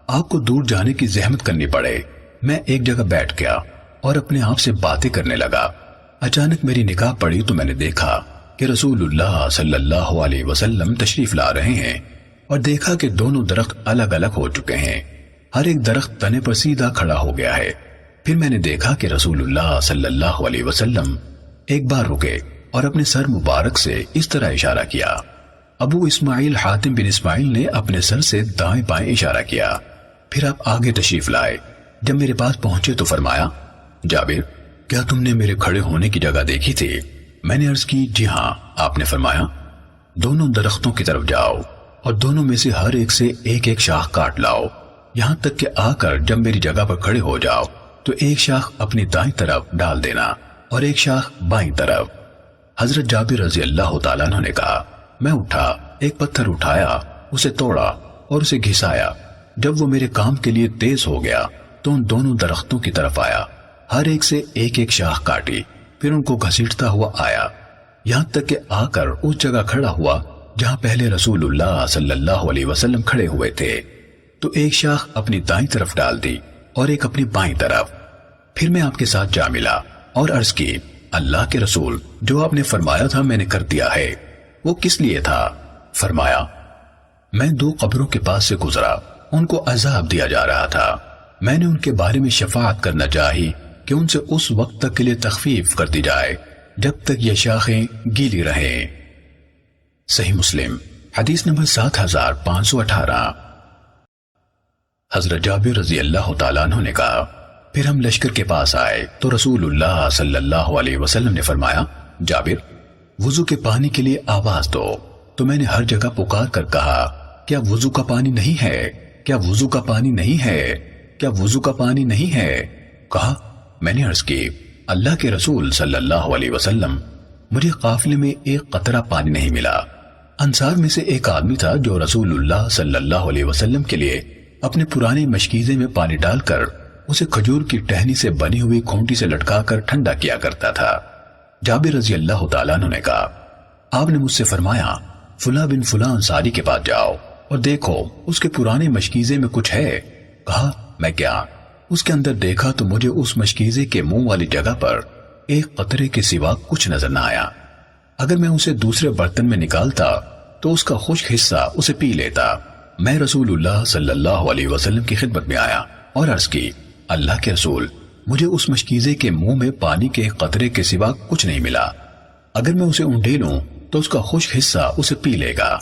آپ کو دور جانے کی زحمت کرنی پڑے۔ میں ایک جگہ بیٹھ گیا اور اپنے آپ سے باتیں کرنے لگا۔ اچانک میری نگاہ پڑی تو میں نے دیکھا کہ رسول اللہ صلی اللہ علیہ وسلم تشریف لا رہے ہیں اور دیکھا کہ دونوں درخت الگ الگ ہو چکے ہیں، ہر ایک درخت تنے پر سیدھا کھڑا ہو گیا ہے۔ پھر میں نے دیکھا کہ رسول اللہ صلی اللہ علیہ وسلم ایک بار رکے اور اپنے سر مبارک سے اس طرح اشارہ کیا۔ ابو اسماعیل حاتم بن اسماعیل نے اپنے سر سے دائیں بائیں اشارہ کیا، پھر آپ آگے تشریف لائے۔ جب میرے پاس پہنچے تو فرمایا، جابر، کیا تم نے میرے کھڑے ہونے کی جگہ دیکھی تھی؟ میں نے عرض کی، جی ہاں۔ آپ نے فرمایا، دونوں درختوں کی طرف جاؤ۔ اور دونوں میں سے ہر ایک سے ایک ایک شاخ کاٹ لاؤ، یہاں تک کہ آ کر جب میری جگہ پر کھڑے ہو جاؤ تو ایک شاخ اپنی دائیں طرف ڈال دینا اور ایک شاخ بائیں طرف۔ حضرت جابر رضی اللہ تعالیٰ عنہ نے کہا، میں اٹھا، ایک پتھر اٹھایا، اسے توڑا اور اسے گھسایا۔ جب وہ میرے کام کے لیے تیز ہو گیا تو ان دونوں درختوں کی طرف آیا، ہر ایک سے ایک ایک شاخ کاٹی، پھر ان کو گھسیٹتا ہوا آیا، یہاں تک کہ آ کر اس جگہ کھڑا ہوا جہاں پہلے رسول اللہ صلی اللہ علیہ وسلم کھڑے ہوئے تھے، تو ایک شاخ اپنی دائیں طرف ڈال دی اور ایک اپنی بائیں طرف۔ پھر میں آپ کے ساتھ جا ملا اور عرض کی، اللہ کے رسول، جو آپ نے فرمایا تھا میں نے کر دیا ہے، وہ کس لیے تھا؟ فرمایا، میں 2 قبروں کے پاس سے گزرا، ان کو عذاب دیا جا رہا تھا، میں نے ان کے بارے میں شفاعت کرنا چاہی کہ ان سے اس وقت تک کے لیے تخفیف کر دی جائے جب تک یہ شاخیں گیلی رہیں۔ صحیح مسلم حدیث نمبر 7518۔ حضرت جابر رضی اللہ تعالیٰ عنہ نے کہا، پھر ہم لشکر کے پاس آئے تو رسول اللہ صلی اللہ علیہ وسلم نے فرمایا، جابر، وضو کے پانی کے لیے آواز دو۔ تو میں نے ہر جگہ پکار کر کہا، کیا وضو کا پانی نہیں ہے؟ کیا وضو کا پانی نہیں ہے؟ کیا وضو کا پانی نہیں ہے؟ کہا، میں نے عرض کی، اللہ کے رسول صلی اللہ علیہ وسلم، مجھے قافلے میں ایک قطرہ پانی نہیں ملا۔ انصار میں سے ایک آدمی تھا جو رسول اللہ صلی اللہ علیہ وسلم کے لیے اپنے پرانے مشکیزے میں پانی ڈال کر اسے کھجور کی ٹہنی سے بنی ہوئی کھونٹی سے لٹکا کر ٹھنڈا کیا کرتا تھا۔ جابر رضی اللہ تعالیٰ عنہ نے کہا، آپ نے مجھ سے فرمایا، فلاں بن فلاں انصاری کے پاس جاؤ اور دیکھو اس کے پرانے مشکیزے میں کچھ ہے۔ کہا، میں کیا؟ اس کے اندر دیکھا تو مجھے اس مشکیزے کے منہ والی جگہ پر ایک قطرے کے سوا کچھ نظر نہ آیا۔ اگر میں اسے دوسرے برتن میں نکالتا تو اس کا خشک حصہ اسے پی لیتا۔ میں رسول اللہ صلی اللہ علیہ وسلم کی خدمت میں آیا اور عرض کی، اللہ کے رسول، مجھے اس مشکیزے کے منہ میں پانی کے ایک قطرے کے سوا کچھ نہیں ملا، اگر میں اسے اونڈیلوں تو اس کا خشک حصہ اسے پی لے گا۔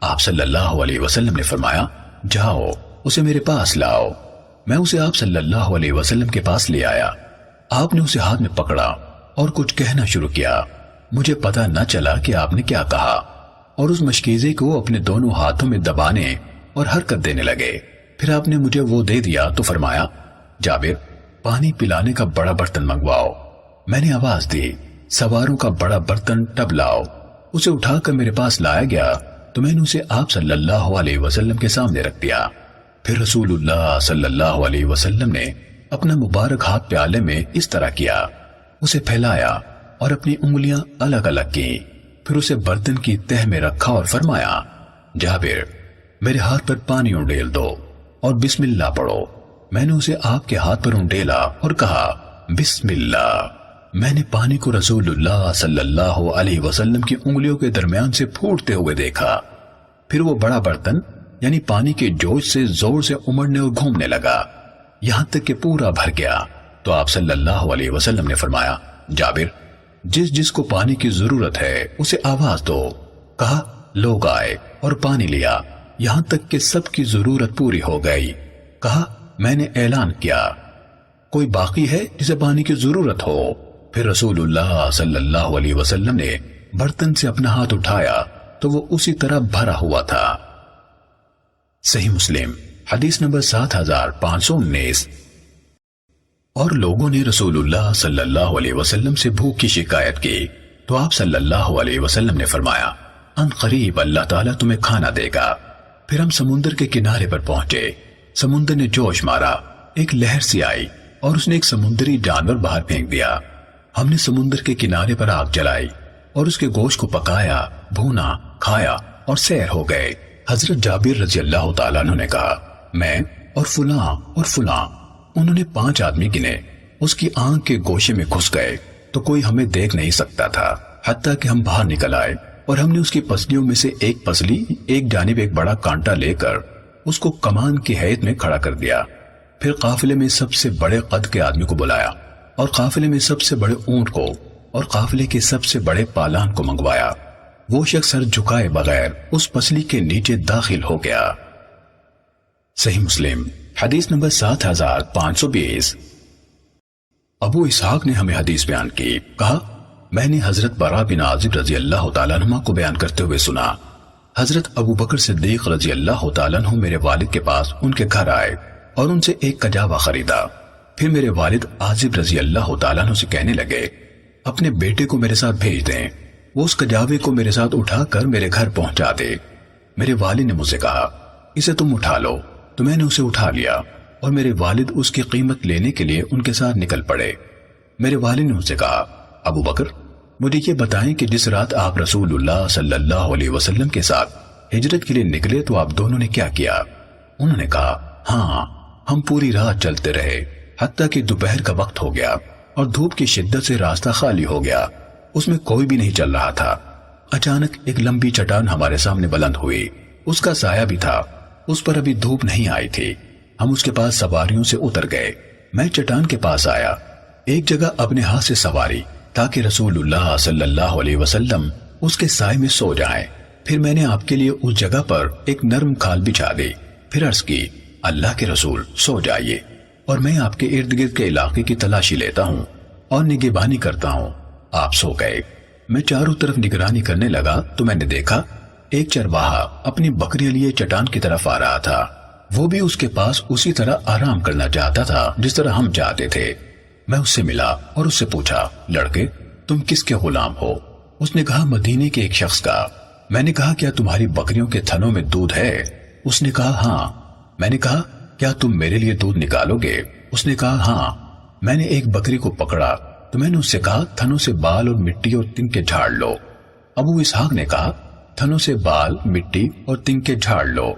آپ صلی اللہ علیہ وسلم نے فرمایا، جاؤ اسے میرے پاس لاؤ۔ میں اسے آپ صلی اللہ علیہ وسلم کے پاس لے آیا۔ آپ نے اسے ہاتھ میں پکڑا اور کچھ کہنا شروع کیا، مجھے پتہ نہ چلا کہ آپ نے کیا کہا، اور اس مشکیزے کو اپنے دونوں ہاتھوں میں دبانے اور حرکت دینے لگے۔ پھر آپ نے مجھے وہ دے دیا تو فرمایا، جابر، پانی پلانے کا بڑا برتن منگواؤ۔ میں نے آواز دی، سواروں کا بڑا برتن ٹب لاؤ۔ اسے اٹھا کر میرے پاس لایا گیا تو میں نے اسے آپ صلی اللہ علیہ وسلم کے سامنے رکھ دیا۔ پھر رسول اللہ صلی اللہ علیہ وسلم نے اپنا مبارک ہاتھ پیالے میں اس طرح کیا، اسے پھیلایا اور اپنی انگلیاں الگ الگ کی، پھر اسے برتن کی تہ میں رکھا اور فرمایا، جابر، میرے ہاتھ پر پانی انڈیل دو اور بسم اللہ پڑھو۔ میں نے اسے آپ کے ہاتھ پر انڈیلا اور کہا، بسم اللہ۔ میں نے پانی کو رسول اللہ صلی اللہ علیہ وسلم کی انگلیوں کے درمیان سے پھوٹتے ہوئے دیکھا، پھر وہ بڑا برتن یعنی پانی کے جوش سے زور سے امڑنے اور گھومنے لگا، یہاں تک کہ پورا بھر گیا۔ تو آپ صلی اللہ علیہ وسلم نے فرمایا، جابر، جس جس کو پانی کی ضرورت ہے اسے آواز دو۔ کہا، لوگ آئے اور پانی لیا، یہاں تک کہ سب کی ضرورت پوری ہو گئی۔ کہا، میں نے اعلان کیا، کوئی باقی ہے جسے پانی کی ضرورت ہو؟ پھر رسول اللہ صلی اللہ علیہ وسلم نے برتن سے اپنا ہاتھ اٹھایا تو وہ اسی طرح بھرا ہوا تھا۔ صحیح مسلم حدیث نمبر 7519۔ اور لوگوں نے رسول اللہ صلی اللہ علیہ وسلم سے بھوک کی شکایت کی تو آپ صلی اللہ علیہ وسلم نے فرمایا، ان قریب اللہ تعالیٰ تمہیں کھانا دے گا۔ پھر ہم سمندر کے کنارے پر پہنچے، سمندر نے جوش مارا، ایک لہر سی آئی اور اس نے ایک سمندری جانور باہر پھینک دیا۔ ہم نے سمندر کے کنارے پر آگ جلائی اور اس کے گوشت کو پکایا، بھونا، کھایا اور سیر ہو گئے۔ حضرت جابر رضی اللہ تعالیٰ عنہ نے کہا، میں اور فلاں، انہوں نے 5 آدمی گنے، اس کی آنکھ کے گوشے میں گھس گئے تو کوئی ہمیں دیکھ نہیں سکتا تھا، حتیٰ کہ ہم باہر نکل آئے اور ہم نے اس کی پسلیوں میں سے ایک پسلی ایک جانب ایک بڑا کانٹا لے کر اس کو کمان کی حیث میں کھڑا کر دیا۔ پھر قافلے میں سب سے بڑے قد کے آدمی کو بلایا اور قافلے میں سب سے بڑے اونٹ کو اور قافلے کے سب سے بڑے پالان کو منگوایا۔ وہ شخص سر جھکائے بغیر اس پسلی کے نیچے داخل ہو گیا۔ صحیح مسلم حدیث نمبر 7520۔ ابو اسحاق نے ہمیں حدیث بیان کی، کہا، میں نے حضرت برا بن عازب رضی اللہ تعالیٰ عنہ کو بیان کرتے ہوئے سنا، حضرت ابو بکر صدیق رضی اللہ تعالیٰ عنہ میرے والد کے پاس ان کے گھر آئے اور ان سے ایک کجاوا خریدا۔ پھر میرے والد عازب رضی اللہ تعالیٰ عنہ سے کہنے لگے اپنے بیٹے کو میرے ساتھ بھیج دیں، وہ اس کجاوے کو میرے ساتھ اٹھا کر میرے گھر پہنچا دے۔ میرے والد نے مجھ سے کہا اسے تم اٹھا لو، تو میں نے اسے اٹھا لیا اور میرے والد اس کی قیمت لینے کے لیے ان کے ساتھ نکل پڑے۔ میرے والد نے مجھ سے کہا ابو بکر مجھے یہ بتائیں کہ جس رات آپ رسول اللہ صلی اللہ علیہ وسلم کے ساتھ ہجرت کے لیے نکلے تو آپ دونوں نے کیا کیا؟ انہوں نے کہا ہاں ہم پوری رات چلتے رہے حتیٰ کہ دوپہر کا وقت ہو گیا اور دھوپ کی شدت سے راستہ خالی ہو گیا، اس میں کوئی بھی نہیں چل رہا تھا۔ اچانک ایک لمبی چٹان ہمارے سامنے بلند ہوئی، اس کا سایہ بھی تھا، اس پر ابھی دھوپ نہیں آئی تھی۔ ہم اس کے پاس سواریوں سے اتر گئے، میں چٹان کے پاس آیا، ایک جگہ اپنے ہاتھ سے سواری تاکہ رسول اللہ صلی اللہ علیہ وسلم اس کے سائے میں سو جائیں۔ پھر میں نے آپ کے لیے اس جگہ پر ایک نرم کھال بچھا دی، پھر عرض کی اللہ کے رسول سو جائیے اور میں آپ کے ارد گرد کے علاقے کی تلاشی لیتا ہوں اور نگہبانی کرتا ہوں۔ آپ سو گئے، میں چاروں طرف نگرانی کرنے لگا تو میں نے دیکھا ایک چرواہا اپنی بکریاں لیے چٹان کی طرف آ رہا تھا، وہ بھی اس کے پاس اسی طرح آرام کرنا چاہتا تھا جس طرح ہم چاہتے تھے۔ میں اس سے ملا اور اس سے پوچھا لڑکے تم کس کے غلام ہو؟ اس نے کہا مدینے کے ایک شخص کا۔ میں نے کہا کیا تمہاری بکریوں کے تھنوں میں دودھ ہے؟ اس نے کہا ہاں۔ میں نے کہا کیا تم میرے لیے دودھ نکالو گے؟ اس نے کہا ہاں۔ میں نے ایک بکری کو پکڑا تو میں نے اس سے کہا تھنوں سے بال اور مٹی اور تنکے جھاڑ لو۔ ابو اسحاق نے کہا تھنوں سے بال مٹی اور تنکے جھاڑ لو۔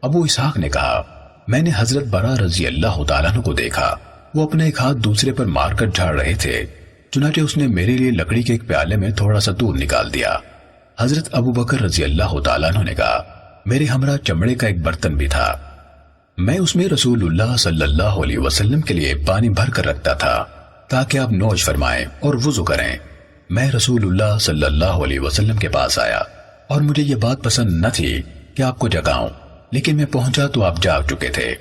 ابو اسحاق نے کہا میں نے حضرت برا رضی اللہ تعالیٰ عنہ کو دیکھا، وہ اپنا ایک ہاتھ دوسرے پر مار کر جھاڑ رہے تھے، چنانچہ اس نے میرے لیے لکڑی کے ایک پیالے میں تھوڑا سا دودھ نکال دیا۔ حضرت ابو بکر رضی اللہ تعالیٰ عنہ نے کہا میرے ہمراہ چمڑے کا ایک برتن بھی تھا، میں اس میں رسول اللہ صلی اللہ علیہ وسلم کے لیے پانی بھر کر رکھتا تھا تاکہ آپ نوش فرمائیں اور وضو کریں۔ میں رسول اللہ صلی اللہ علیہ وسلم کے پاس آیا اور مجھے یہ بات پسند نہ تھی کہ آپ کو جگاؤں، لیکن میں پہنچا تو آپ جاگ چکے تھے۔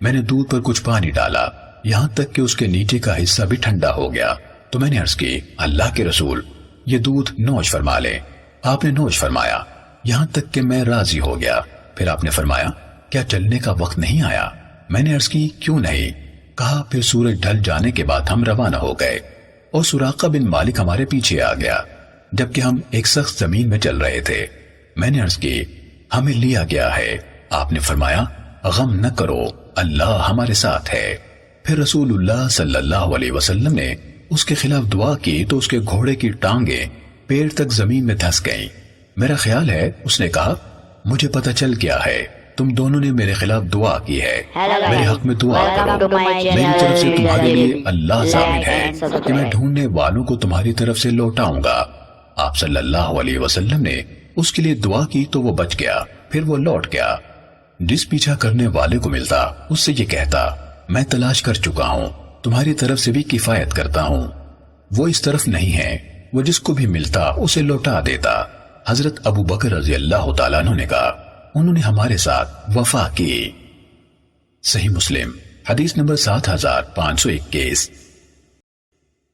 میں نے دودھ پر کچھ پانی ڈالا یہاں تک کہ اس کے نیچے کا حصہ بھی ٹھنڈا ہو گیا تو میں نے عرض کی اللہ کے رسول یہ دودھ نوش فرما لیں۔ آپ نے نوش فرمایا یہاں تک کہ میں راضی ہو گیا۔ پھر آپ نے فرمایا کیا چلنے کا وقت نہیں آیا؟ میں نے عرض کی کیوں نہیں؟ کہا پھر سورج ڈھل جانے کے بعد ہم روانہ ہو گئے اور سراقہ بن مالک ہمارے پیچھے آ گیا جبکہ ہم ایک سخت زمین میں چل رہے تھے۔ میں نے عرض کی ہمیں لیا گیا ہے۔ آپ نے فرمایا غم نہ کرو اللہ ہمارے ساتھ ہے۔ پھر رسول اللہ صلی اللہ علیہ وسلم نے اس کے خلاف دعا کی تو اس کے گھوڑے کی ٹانگیں پیر تک زمین میں دھس گئیں۔ میرا خیال ہے اس نے کہا مجھے پتہ چل گیا ہے تم دونوں نے میرے خلاف دعا کی ہے، میرے حق میں دعا کرو، میری طرف سے تمہارے لیے اللہ ضامن ہے کہ میں ڈھونڈنے والوں کو تمہاری طرف سے لوٹاؤں گا۔ آپ صلی اللہ علیہ وسلم نے اس کے لیے دعا کی تو وہ بچ گیا، پھر وہ لوٹ گیا۔ جس پیچھا کرنے والے کو ملتا اس سے یہ کہتا میں تلاش کر چکا ہوں، تمہاری طرف سے بھی کفایت کرتا ہوں۔ وہ اس طرف نہیں ہے، وہ جس کو بھی ملتا اسے لوٹا دیتا۔ حضرت ابو بکر رضی اللہ تعالیٰ عنہ نے کہا انہوں نے ہمارے ساتھ وفا کی۔ صحیح مسلم حدیث نمبر 7521۔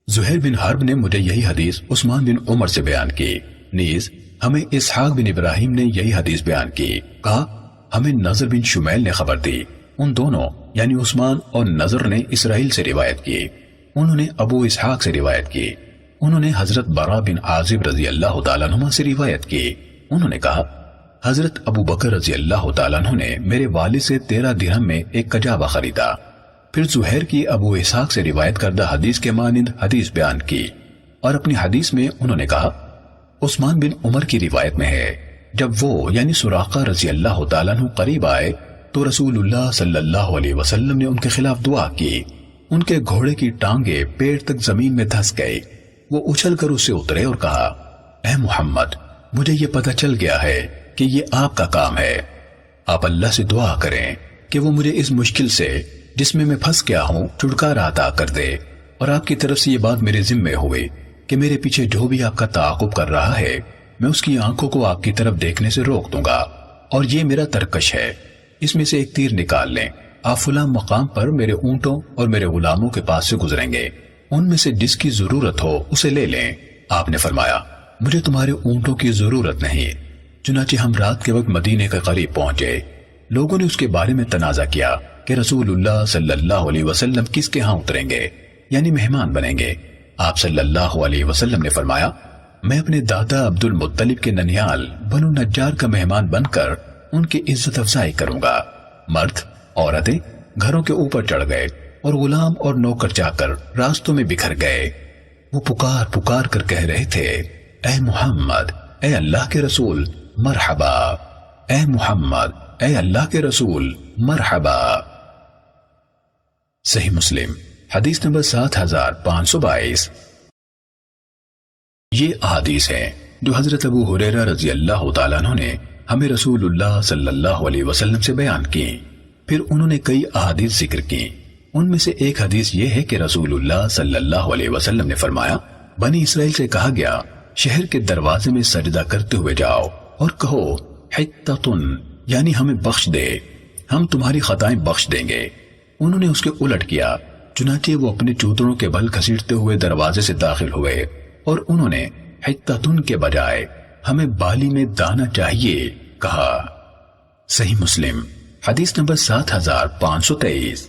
زہیر بن حرب نے مجھے یہی حدیث عثمان بن عمر سے بیان کی، نیز ہمیں اسحاق بن ابراہیم نے یہی حدیث بیان کی۔ کہا ہمیں نضر بن شمیل نے خبر دی، ان دونوں یعنی عثمان اور نضر نے اسرائیل سے روایت کی، انہوں نے ابو اسحاق سے روایت کی، انہوں نے حضرت برا بن عازب رضی اللہ تعالیٰ عنہ سے روایت کی، انہوں نے کہا حضرت ابو بکر رضی اللہ تعالیٰ عنہ نے میرے والد سے 13 درہم میں ایک کجاوا خریدا۔ پھر زہیر کی ابو اسحاق سے روایت کردہ حدیث کے مانند حدیث بیان کی اور اپنی حدیث میں انہوں نے کہا عثمان بن عمر کی روایت میں ہے جب وہ یعنی سراقہ رضی اللہ تعالیٰ عنہ قریب آئے تو رسول اللہ صلی اللہ علیہ وسلم نے ان کے خلاف دعا کی، ان کے گھوڑے کی ٹانگیں پیر تک زمین میں دھس گئی، وہ اچھل کر اس سے اترے اور کہا اے محمد مجھے یہ پتہ چل گیا ہے کہ یہ آپ کا کام ہے، آپ اللہ سے دعا کریں کہ وہ مجھے اس مشکل سے جس میں پھنس گیا ہوں چھٹکارا عطا کر دے، اور آپ کی طرف سے یہ بات میرے ذمے ہوئی کہ میرے پیچھے جو بھی آپ کا تعاقب کر رہا ہے میں اس کی آنکھوں کو آپ کی طرف دیکھنے سے روک دوں گا، اور یہ میرا ترکش ہے، اس میں سے ایک تیر نکال لیں، آپ فلاں مقام پر میرے اونٹوں اور میرے غلاموں کے پاس سے گزریں گے، ان میں سے جس کی ضرورت ہو اسے لے لیں۔ آپ نے فرمایا مجھے تمہارے اونٹوں کی ضرورت نہیں، چنانچہ ہم رات کے وقت مدینے کے قریب پہنچے۔ لوگوں نے اس کے بارے میں تنازع کیا کہ رسول اللہ صلی اللہ علیہ وسلم کس کے ہاں اتریں گے، یعنی مہمان بنیں گے۔ آپ صلی اللہ علیہ وسلم نے فرمایا، میں اپنے دادا عبد المطلب کے ننیال بنو نجار کا مہمان بن کر ان کی عزت افزائی کروں گا۔ مرد عورتیں گھروں کے اوپر چڑھ گئے اور غلام اور نوکر چا کر راستوں میں بکھر گئے۔ وہ پکار پکار کر کہہ رہے تھے، اے محمد، اے اللہ کے رسول، مرحبا، اے محمد، اے اللہ کے رسول، مرحبا۔ صحیح مسلم حدیث نمبر 7522۔ یہ احادیث ہیں جو حضرت ابو ہریرہ رضی اللہ تعالیٰ عنہ نے ہمیں رسول اللہ صلی اللہ علیہ وسلم سے بیان کی۔ پھر انہوں نے کئی احادیث ذکر کی۔ ان میں سے ایک حدیث یہ ہے کہ رسول اللہ صلی اللہ علیہ وسلم نے فرمایا، بنی اسرائیل سے کہا گیا، شہر کے دروازے میں سجدہ کرتے ہوئے جاؤ اور کہو حتۃن، یعنی ہمیں بخش دے، ہم تمہاری خطائیں بخش دیں گے۔ انہوں نے اس کے الٹ کیا، چنانچہ وہ اپنے چودروں کے بل گھسیٹتے ہوئے دروازے سے داخل ہوئے اور انہوں نے حتۃن کے بجائے ہمیں بالی میں دانا چاہیے کہا۔ صحیح مسلم حدیث نمبر 7523۔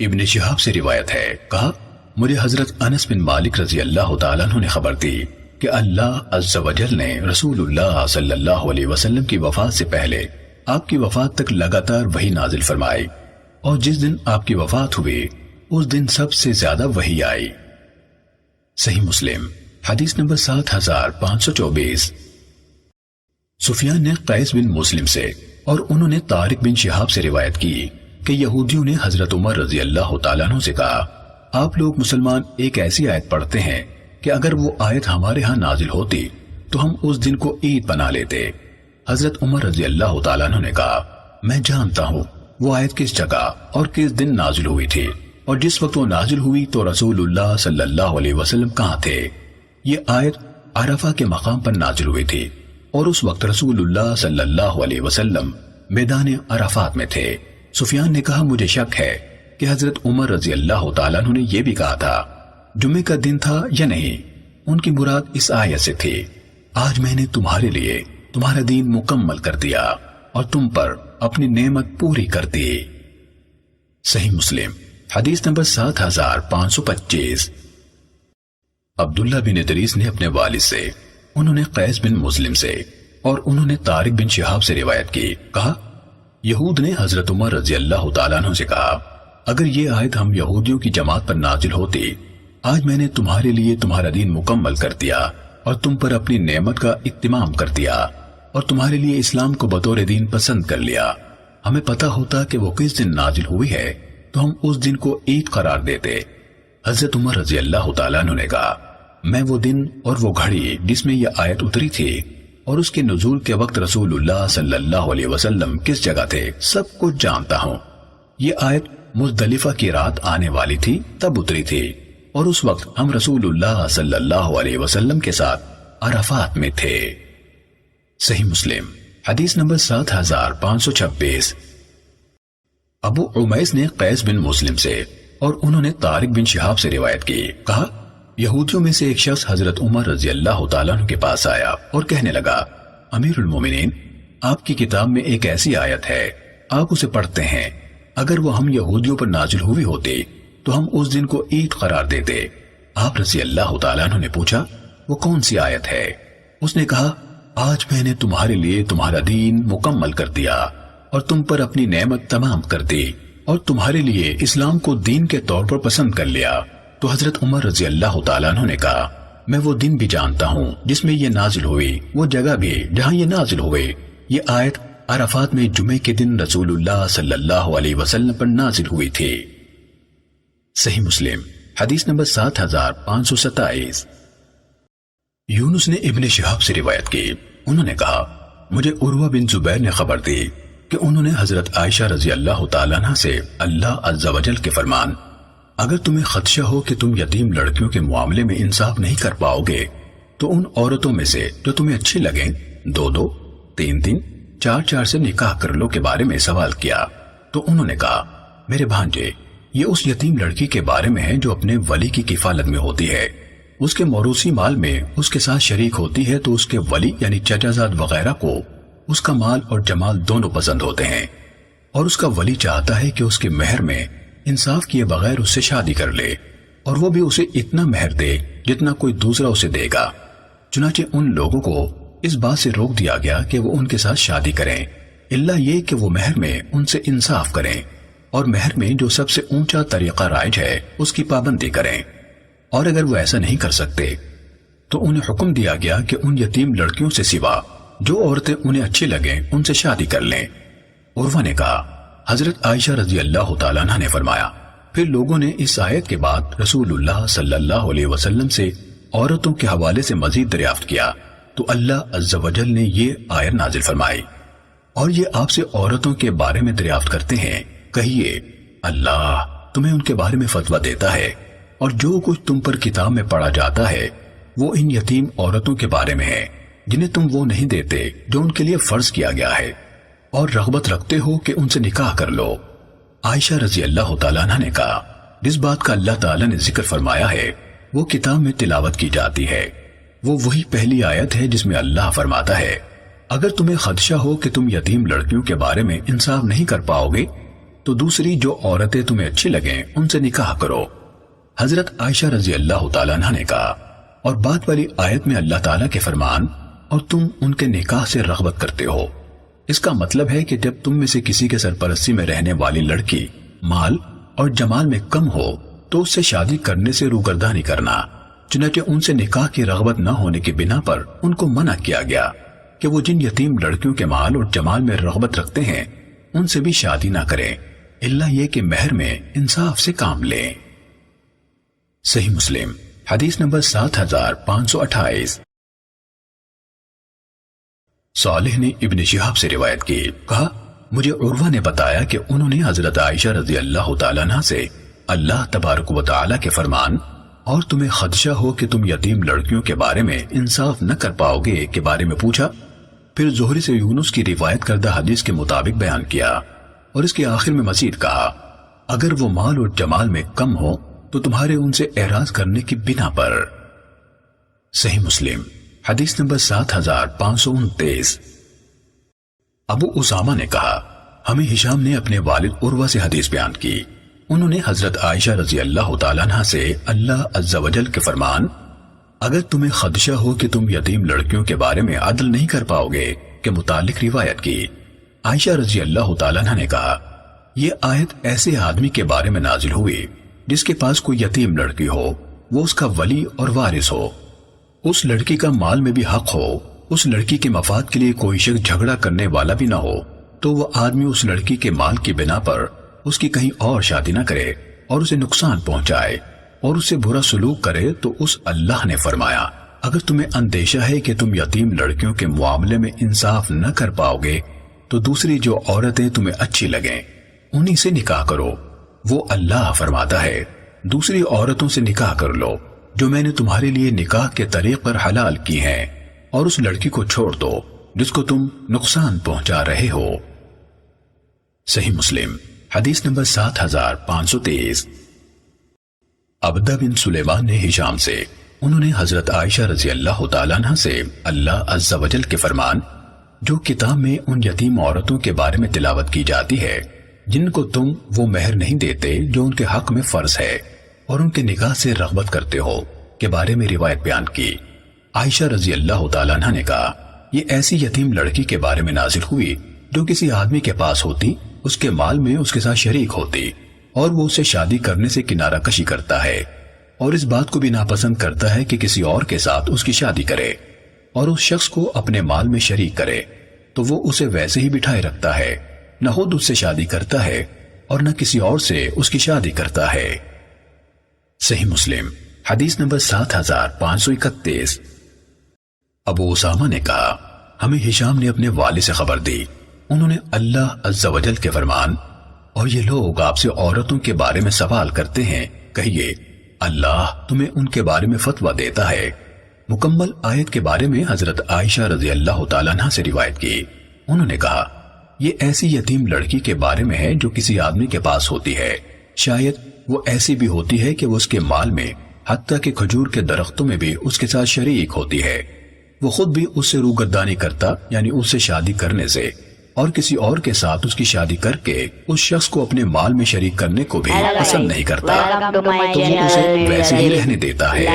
ابن شہاب سے روایت ہے، کہا مجھے حضرت انس بن مالک رضی اللہ تعالیٰ عنہ نے خبر دی کہ اللہ عز و جل نے رسول اللہ صلی اللہ علیہ وسلم کی وفات سے پہلے آپ کی وفات تک لگاتار وحی نازل فرمائی، اور جس دن آپ کی وفات ہوئی اس دن سب سے زیادہ وحی آئی۔ صحیح مسلم حدیث نمبر 7524۔ سفیان نے قیس بن مسلم سے اور انہوں نے طارق بن شہاب سے روایت کی کہ یہودیوں نے حضرت عمر رضی اللہ تعالیٰ عنہ سے کہا، آپ لوگ مسلمان ایک ایسی آیت پڑھتے ہیں کہ اگر وہ آیت ہمارے ہاں نازل ہوتی تو ہم اس دن کو عید بنا لیتے۔ حضرت عمر رضی اللہ تعالیٰ عنہ نے کہا، میں جانتا ہوں وہ آیت کس جگہ اور کس دن نازل ہوئی تھی، اور جس وقت وہ نازل ہوئی تو رسول اللہ صلی اللہ علیہ وسلم کہاں تھے۔ یہ آیت عرفہ کے مقام پر نازل ہوئی تھی، اور اس وقت رسول اللہ صلی اللہ علیہ وسلم میدان عرفات میں تھے۔ سفیان نے کہا، مجھے شک ہے کہ حضرت عمر رضی اللہ تعالیٰ عنہ نے یہ بھی کہا تھا جمعے کا دن تھا یا نہیں۔ ان کی مراد اس آیت سے تھی، آج میں نے تمہارے لیے تمہارا دین مکمل کر دیا اور تم پر اپنی نعمت پوری کر دی۔ صحیح مسلم حدیث نمبر 7525۔ عبداللہ بن ادریس نے اپنے والد سے، انہوں نے قیس بن مسلم سے اور انہوں نے طارق بن شہاب سے روایت کی، کہا یہود نے حضرت عمر رضی اللہ تعالیٰ عنہ سے کہا، اگر یہ آیت ہم یہودیوں کی جماعت پر نازل ہوتی، آج میں نے تمہارے لیے تمہارا دین مکمل کر دیا اور تم پر اپنی نعمت کا اتمام کر دیا اور تمہارے لیے اسلام کو بطور دین پسند کر لیا، ہمیں پتا ہوتا کہ وہ کس دن نازل ہوئی ہے تو ہم اس دن کو عید قرار دیتے۔ حضرت عمر رضی اللہ تعالیٰ عنہ نے کہا، میں وہ دن اور وہ گھڑی جس میں یہ آیت اتری تھی اور اس کے نزول کے وقت رسول اللہ صلی اللہ علیہ وسلم کس جگہ تھے سب کچھ جانتا ہوں۔ یہ آیت مزدلفہ کی رات آنے والی تھی تب اتری تھی، اور اس وقت ہم رسول اللہ صلی اللہ علیہ وسلم کے ساتھ عرفات میں تھے۔ صحیح مسلم حدیث نمبر 7526۔ ابو عمیس نے قیس بن مسلم سے اور انہوں نے طارق بن شہاب سے روایت کی، کہا یہودیوں میں سے ایک شخص حضرت عمر رضی اللہ تعالیٰ عنہ کے پاس آیا اور کہنے لگا، امیر المومنین، آپ کی کتاب میں ایک ایسی آیت ہے، آپ اسے پڑھتے ہیں، اگر وہ ہم یہودیوں پر نازل ہوئی ہوتی تو ہم اس دن کو عید قرار دیتے۔ آپ رضی اللہ تعالیٰ عنہ نے پوچھا، وہ کون سی آیت ہے؟ اس نے کہا، آج میں نے تمہارے لیے تمہارا دین مکمل کر دیا اور تم پر اپنی نعمت تمام کر دی اور تمہارے لیے اسلام کو دین کے طور پر پسند کر لیا۔ تو حضرت عمر رضی اللہ تعالیٰ عنہ نے کہا، میں وہ دن بھی جانتا ہوں جس میں یہ نازل ہوئی، وہ جگہ بھی جہاں یہ نازل ہوئی۔ یہ آیت عرفات میں جمعے کے دن رسول اللہ صلی اللہ علیہ وسلم پر نازل ہوئی تھی۔ صحیح مسلم حدیث نمبر 7527۔ یونس نے ابن شہاب سے روایت کی، انہوں نے کہا، مجھے عروہ بن زبیر نے خبر دی کہ انہوں نے حضرت عائشہ رضی اللہ تعالیٰ عنہ سے اللہ عز و جل کے فرمان، اگر تمہیں خدشہ ہو کہ تم یتیم لڑکیوں کے معاملے میں انصاف نہیں کر پاؤ گے تو ان عورتوں میں سے جو تمہیں اچھی لگیں 2-2، 3-3، 4-4 سے نکاح کر لو کے بارے میں سوال کیا۔ تو انہوں نے کہا، میرے بھانجے، یہ اس یتیم لڑکی کے بارے میں ہے جو اپنے ولی کی کفالت میں ہوتی ہے، اس کے موروثی مال میں اس کے ساتھ شریک ہوتی ہے تو اس کے ولی یعنی چچا زاد وغیرہ کو اس کا مال اور جمال دونوں پسند ہوتے ہیں، اور اس کا ولی چاہتا ہے کہ اس کے مہر میں انصاف کیے بغیر اس سے شادی کر لے، اور وہ بھی اسے اتنا مہر دے جتنا کوئی دوسرا اسے دے گا۔ چنانچہ ان لوگوں کو اس بات سے روک دیا گیا کہ وہ ان کے ساتھ شادی کریں، الا یہ کہ وہ مہر میں ان سے انصاف کریں، اور مہر میں جو سب سے اونچا طریقہ رائج ہے اس کی پابندی کریں، اور اگر وہ ایسا نہیں کر سکتے تو انہیں حکم دیا گیا کہ ان یتیم لڑکیوں سے سوا جو عورتیں انہیں اچھی لگیں ان سے شادی کر لیں۔ عروہ نے کہا، حضرت عائشہ رضی اللہ تعالیٰ عنہ نے فرمایا، پھر لوگوں نے اس آیت کے بعد رسول اللہ صلی اللہ علیہ وسلم سے عورتوں کے حوالے سے مزید دریافت کیا تو اللہ عز و جل نے یہ آیت نازل فرمائی، اور یہ آپ سے عورتوں کے بارے میں دریافت کرتے ہیں، کہیے اللہ تمہیں ان کے بارے میں فتویٰ دیتا ہے، اور جو کچھ تم پر کتاب میں پڑھا جاتا ہے وہ ان یتیم عورتوں کے بارے میں ہے جنہیں تم وہ نہیں دیتے جو ان کے لیے فرض کیا گیا ہے، اور رغبت رکھتے ہو کہ ان سے نکاح کر لو۔ عائشہ رضی اللہ تعالیٰ عنہ نے کہا، جس بات کا اللہ تعالیٰ نے ذکر فرمایا ہے وہ کتاب میں تلاوت کی جاتی ہے، وہ وہی پہلی آیت ہے جس میں اللہ فرماتا ہے، اگر تمہیں خدشہ ہو کہ تم یتیم لڑکیوں کے بارے میں انصاف نہیں کر پاؤ گے تو دوسری جو عورتیں تمہیں اچھی لگیں ان سے نکاح کرو۔ حضرت عائشہ رضی اللہ تعالیٰ عنہ نے کہا، اور بات والی آیت میں اللہ تعالیٰ کے فرمان اور تم ان کے نکاح سے رغبت کرتے ہو، اس کا مطلب ہے کہ جب تم میں سے کسی کے سرپرستی میں رہنے والی لڑکی مال اور جمال میں کم ہو تو اس سے شادی کرنے سے روگردانی کرنا، چنانچہ ان سے نکاح کی رغبت نہ ہونے کی بنا پر ان کو منع کیا گیا کہ وہ جن یتیم لڑکیوں کے مال اور جمال میں رغبت رکھتے ہیں ان سے بھی شادی نہ کریں، الا یہ کہ مہر میں انصاف سے کام لیں۔ صحیح مسلم حدیث نمبر 7528۔ صالح نے ابن شہاب سے روایت کی، کہا مجھے عروہ نے بتایا کہ انہوں نے حضرت عائشہ رضی اللہ تعالیٰ عنہ سے اللہ تبارک و تعالیٰ کے فرمان اور تمہیں خدشہ ہو کہ تم یتیم لڑکیوں کے بارے میں انصاف نہ کر پاؤ گے کے بارے میں پوچھا، پھر زہری سے یونس کی روایت کردہ حدیث کے مطابق بیان کیا، اور اس کے آخر میں مزید کہا، اگر وہ مال اور جمال میں کم ہو تو تمہارے ان سے اعراض کرنے کی بنا پر۔ صحیح مسلم حدیث نمبر 7529۔ ابو اسامہ نے کہا، ہمیں ہشام نے اپنے والد عروہ سے حدیث بیان کی، انہوں نے حضرت عائشہ رضی اللہ تعالیٰ عنہ سے اللہ عز و جل کے فرمان اگر تمہیں خدشہ ہو کہ تم یتیم لڑکیوں کے بارے میں عدل نہیں کر پاؤ گے کے متعلق روایت کی۔ عائشہ رضی اللہ تعالیٰ عنہ نے کہا، یہ آیت ایسے آدمی کے بارے میں نازل ہوئی جس کے پاس کوئی یتیم لڑکی ہو، وہ اس کا ولی اور وارث ہو، اس لڑکی کا مال میں بھی حق ہو، اس لڑکی کے مفاد کے لیے کوئی شخص جھگڑا کرنے والا بھی نہ ہو، تو وہ آدمی اس لڑکی کے مال کی بنا پر اس کی کہیں اور شادی نہ کرے اور اسے نقصان پہنچائے اور اس سے برا سلوک کرے، تو اس اللہ نے فرمایا اگر تمہیں اندیشہ ہے کہ تم یتیم لڑکیوں کے معاملے میں انصاف نہ کر پاؤ گے تو دوسری جو عورتیں تمہیں اچھی لگیں انہی سے نکاح کرو، وہ اللہ فرماتا ہے دوسری عورتوں سے نکاح کر لو جو میں نے تمہارے لیے نکاح کے طریق پر حلال کی ہیں، اور اس لڑکی کو چھوڑ دو جس کو تم نقصان پہنچا رہے ہو۔ صحیح مسلم حدیث نمبر 7523۔ عبدہ بن سلیمان نے ہشام سے، انہوں نے حضرت عائشہ رضی اللہ تعالیٰ عنہ سے اللہ عز و جل کے فرمان جو کتاب میں ان یتیم عورتوں کے بارے میں تلاوت کی جاتی ہے جن کو تم وہ مہر نہیں دیتے جو ان کے حق میں فرض ہے اور ان کے نکاح سے رغبت کرتے ہو کے بارے میں روایت بیان کی۔ عائشہ رضی اللہ تعالیٰ عنہ نے کہا، یہ ایسی یتیم لڑکی کے بارے میں نازل ہوئی جو کسی آدمی کے پاس ہوتی، اس کے مال میں اس کے ساتھ شریک ہوتی اور وہ اسے شادی کرنے سے کنارہ کشی کرتا ہے اور اس بات کو بھی ناپسند کرتا ہے کہ کسی اور کے ساتھ اس کی شادی کرے اور اس شخص کو اپنے مال میں شریک کرے، تو وہ اسے ویسے ہی بٹھائے رکھتا ہے، نہ خود اس سے شادی کرتا ہے اور نہ کسی اور سے اس کی شادی کرتا ہے۔ صحیح مسلم حدیث نمبر 7531۔ ابو اسامہ نے کہا، ہمیں ہشام نے اپنے والد سے خبر دی، انہوں نے اللہ عز و جل کے فرمان اور یہ لوگ آپ سے عورتوں کے بارے میں سوال کرتے ہیں، کہیے اللہ تمہیں ان کے بارے میں فتویٰ دیتا ہے، مکمل آیت کے بارے میں حضرت عائشہ رضی اللہ تعالیٰ عنہ سے روایت کی، انہوں نے کہا یہ ایسی یتیم لڑکی کے بارے میں ہے جو کسی آدمی کے پاس ہوتی ہے، شاید وہ ایسی بھی ہوتی ہے کہ وہ اس کے مال میں حتیٰ کہ کھجور کے درختوں میں بھی اس کے ساتھ شریک ہوتی ہے۔ وہ خود بھی اس سے روگردانی کرتا، یعنی اس سے شادی کرنے سے اور کسی اور کے ساتھ اس کی شادی کر کے اس شخص کو اپنے مال میں شریک کرنے کو بھی پسند نہیں کرتا، تو وہ اسے ویسے ہی رہنے دیتا ہے۔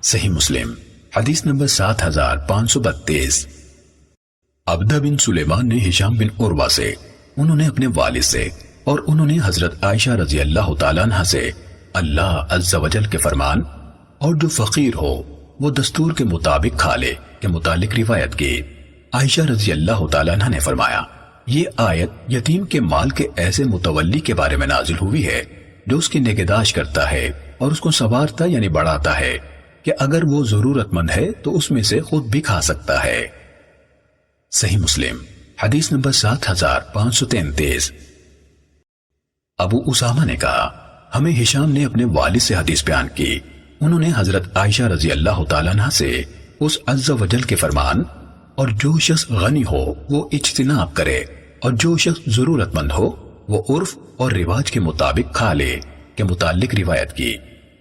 صحیح مسلم حدیث نمبر 7532۔ عبدہ بن سلیمان نے ہشام بن عروہ سے، انہوں نے اپنے والد سے اور انہوں نے حضرت عائشہ رضی اللہ تعالیٰ عنہ سے اللہ عز و جل کے فرمان اور جو فقیر ہو وہ دستور کے مطابق کھا لے کے متعلق روایت کی۔ عائشہ رضی اللہ تعالیٰ عنہ نے فرمایا، یہ آیت یتیم کے مال کے ایسے متولی کے بارے میں نازل ہوئی ہے جو اس کی نگہداشت کرتا ہے اور اس کو سنوارتا یعنی بڑھاتا ہے کہ اگر وہ ضرورت مند ہے تو اس میں سے خود بھی کھا سکتا ہے۔ صحیح مسلم حدیث نمبر 7533۔ ابو اسامہ نے کہا، ہمیں ہشام نے اپنے والد سے حدیث بیان کی، انہوں نے حضرت عائشہ رضی اللہ تعالیٰ عنہ سے اس عز و جل کے فرمان اور جو شخص غنی ہو وہ اجتناب کرے اور جو شخص ضرورت مند ہو وہ عرف اور رواج کے مطابق کھا لے کے متعلق روایت کی۔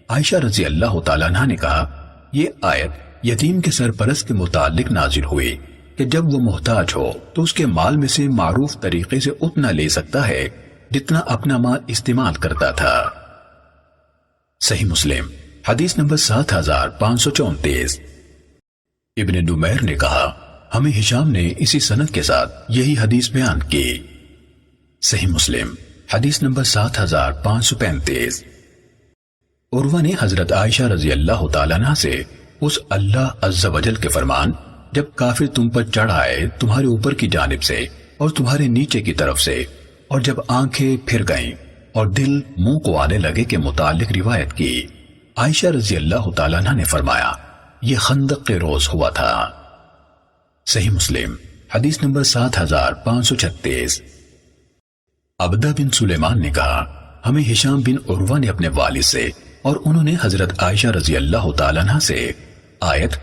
عائشہ رضی اللہ تعالیٰ عنہ نے کہا، یہ آیت یتیم کے سرپرست کے متعلق نازل ہوئی کہ جب وہ محتاج ہو تو اس کے مال میں سے معروف طریقے سے اتنا لے سکتا ہے جتنا اپنا مال استعمال کرتا تھا۔ صحیح مسلم حدیث نمبر 7534۔ ابن نمیر نے کہا، ہمیں ہشام نے اسی سند کے ساتھ یہی حدیث بیان کی۔ صحیح مسلم حدیث نمبر 7535۔ عروہ نے حضرت عائشہ رضی اللہ تعالیٰ عنہ سے اس اللہ عز و جل کے فرمان جب کافر تم پر چڑھ آئے تمہارے اوپر کی جانب سے اور تمہارے نیچے کی طرف سے اور جب آنکھیں پھر گئیں اور دل منہ کو آنے لگے کے متعلق روایت کی۔ عائشہ رضی اللہ تعالیٰ عنہ نے فرمایا، یہ خندق کے روز ہوا تھا۔ صحیح مسلم حدیث نمبر 7536۔ عبدہ بن سلیمان نے کہا، ہمیں ہشام بن عروہ نے اپنے والد سے اور انہوں نے حضرت عائشہ رضی اللہ تعالیٰ عنہ سے آیت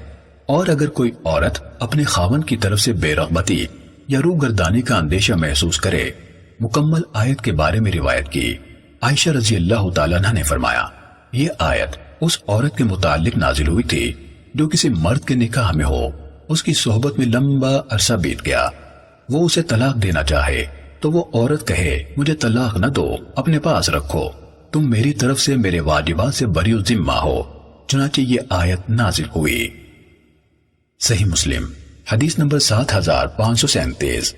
اور اگر کوئی عورت اپنے خاوند کی طرف سے بے رغبتی یا روگردانی کا اندیشہ محسوس کرے مکمل آیت کے بارے میں روایت کی۔ عائشہ رضی اللہ تعالیٰ عنہ نے فرمایا، یہ آیت اس عورت کے متعلق نازل ہوئی تھی جو کسی مرد کے نکاح میں ہو، اس کی صحبت میں لمبا عرصہ بیت گیا، وہ اسے طلاق دینا چاہے تو وہ عورت کہے مجھے طلاق نہ دو، اپنے پاس رکھو، تم میری طرف سے میرے واجبات سے بری الذمہ ہو، چنانچہ یہ آیت نازل ہوئی۔ صحیح مسلم حدیث نمبر 7537۔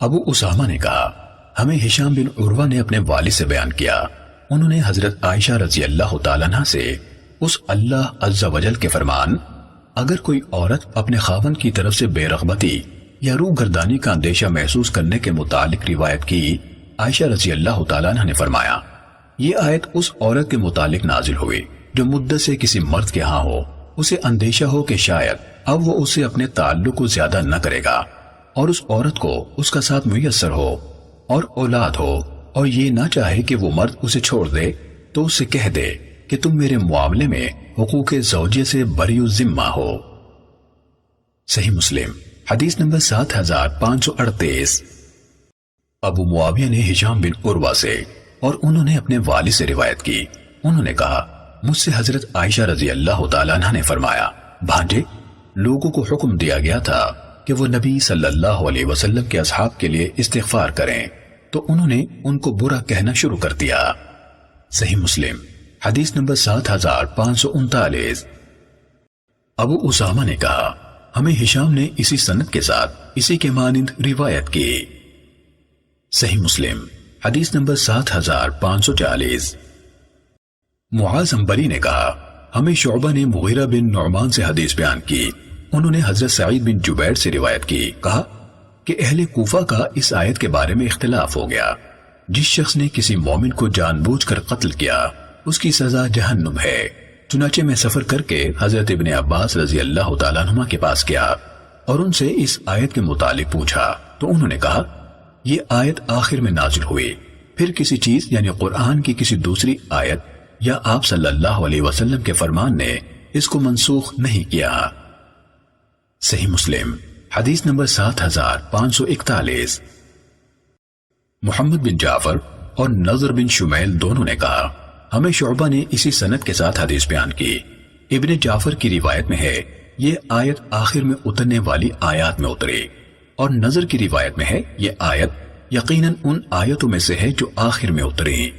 ابو اسامہ نے کہا، ہمیں ہشام بن عروہ نے اپنے والد سے بیان کیا، انہوں نے حضرت عائشہ رضی اللہ تعالیٰ عنہ سے اس اللہ عز و جل کے فرمان اگر کوئی عورت اپنے خاوند کی طرف سے بے رغبتی یا روح گردانی کا اندیشہ محسوس کرنے کے متعلق روایت کی۔ عائشہ رضی اللہ تعالیٰ عنہ نے فرمایا، یہ آیت اس عورت کے متعلق نازل ہوئی جو مدت سے کسی مرد کے ہاں ہو، اسے اندیشہ ہو کہ شاید اب وہ اسے اپنے تعلق کو زیادہ نہ کرے گا اور اس عورت کو اس کا ساتھ میسر ہو اور اولاد ہو اور یہ نہ چاہے کہ وہ مرد اسے چھوڑ دے تو اسے کہہ دے کہ تم میرے معاملے میں حقوق زوجیہ سے بری الذمہ ہو۔ صحیح مسلم حدیث نمبر 7538۔ ابو معاویہ نے ہشام بن عروہ سے اور انہوں نے اپنے والد سے روایت کی، انہوں نے کہا مجھ سے حضرت عائشہ رضی اللہ تعالیٰ عنہ نے فرمایا، بھانجے لوگوں کو حکم دیا گیا تھا کہ وہ نبی صلی اللہ علیہ وسلم کے اصحاب کے لیے استغفار کریں تو انہوں نے ان کو برا کہنا شروع کر دیا۔ صحیح مسلم حدیث نمبر 7539۔ ابو اسامہ نے کہا، ہمیں ہشام نے اسی سند کے ساتھ اسی کے مانند روایت کی۔ صحیح مسلم حدیث نمبر 7540۔ معاذ عنبری نے کہا، ہمیں شعبہ نے مغیرہ بن نعمان سے حدیث بیان کی، انہوں نے حضرت سعید بن جبیر سے روایت کی، کہا کہ اہل کوفہ کا اس آیت کے بارے میں اختلاف ہو گیا، جس شخص نے کسی مومن کو جان بوجھ کر قتل کیا اس کی سزا جہنم ہے۔ چنانچہ میں سفر کر کے حضرت ابن عباس رضی اللہ تعالیٰ عنہما کے پاس گیا اور ان سے اس آیت کے متعلق پوچھا تو انہوں نے کہا، یہ آیت آخر میں نازل ہوئی، پھر کسی چیز یعنی قرآن کی کسی دوسری آیت یا آپ صلی اللہ علیہ وسلم کے فرمان نے اس کو منسوخ نہیں کیا۔ صحیح مسلم حدیث نمبر 7541۔ محمد بن جعفر اور نضر بن شمیل دونوں نے کہا، ہمیں شعبہ نے اسی سند کے ساتھ حدیث بیان کی۔ ابن جعفر کی روایت میں ہے یہ آیت آخر میں اترنے والی آیات میں اتری، اور نظر کی روایت میں ہے یہ آیت یقیناً ان آیتوں میں سے ہے جو آخر میں اتری۔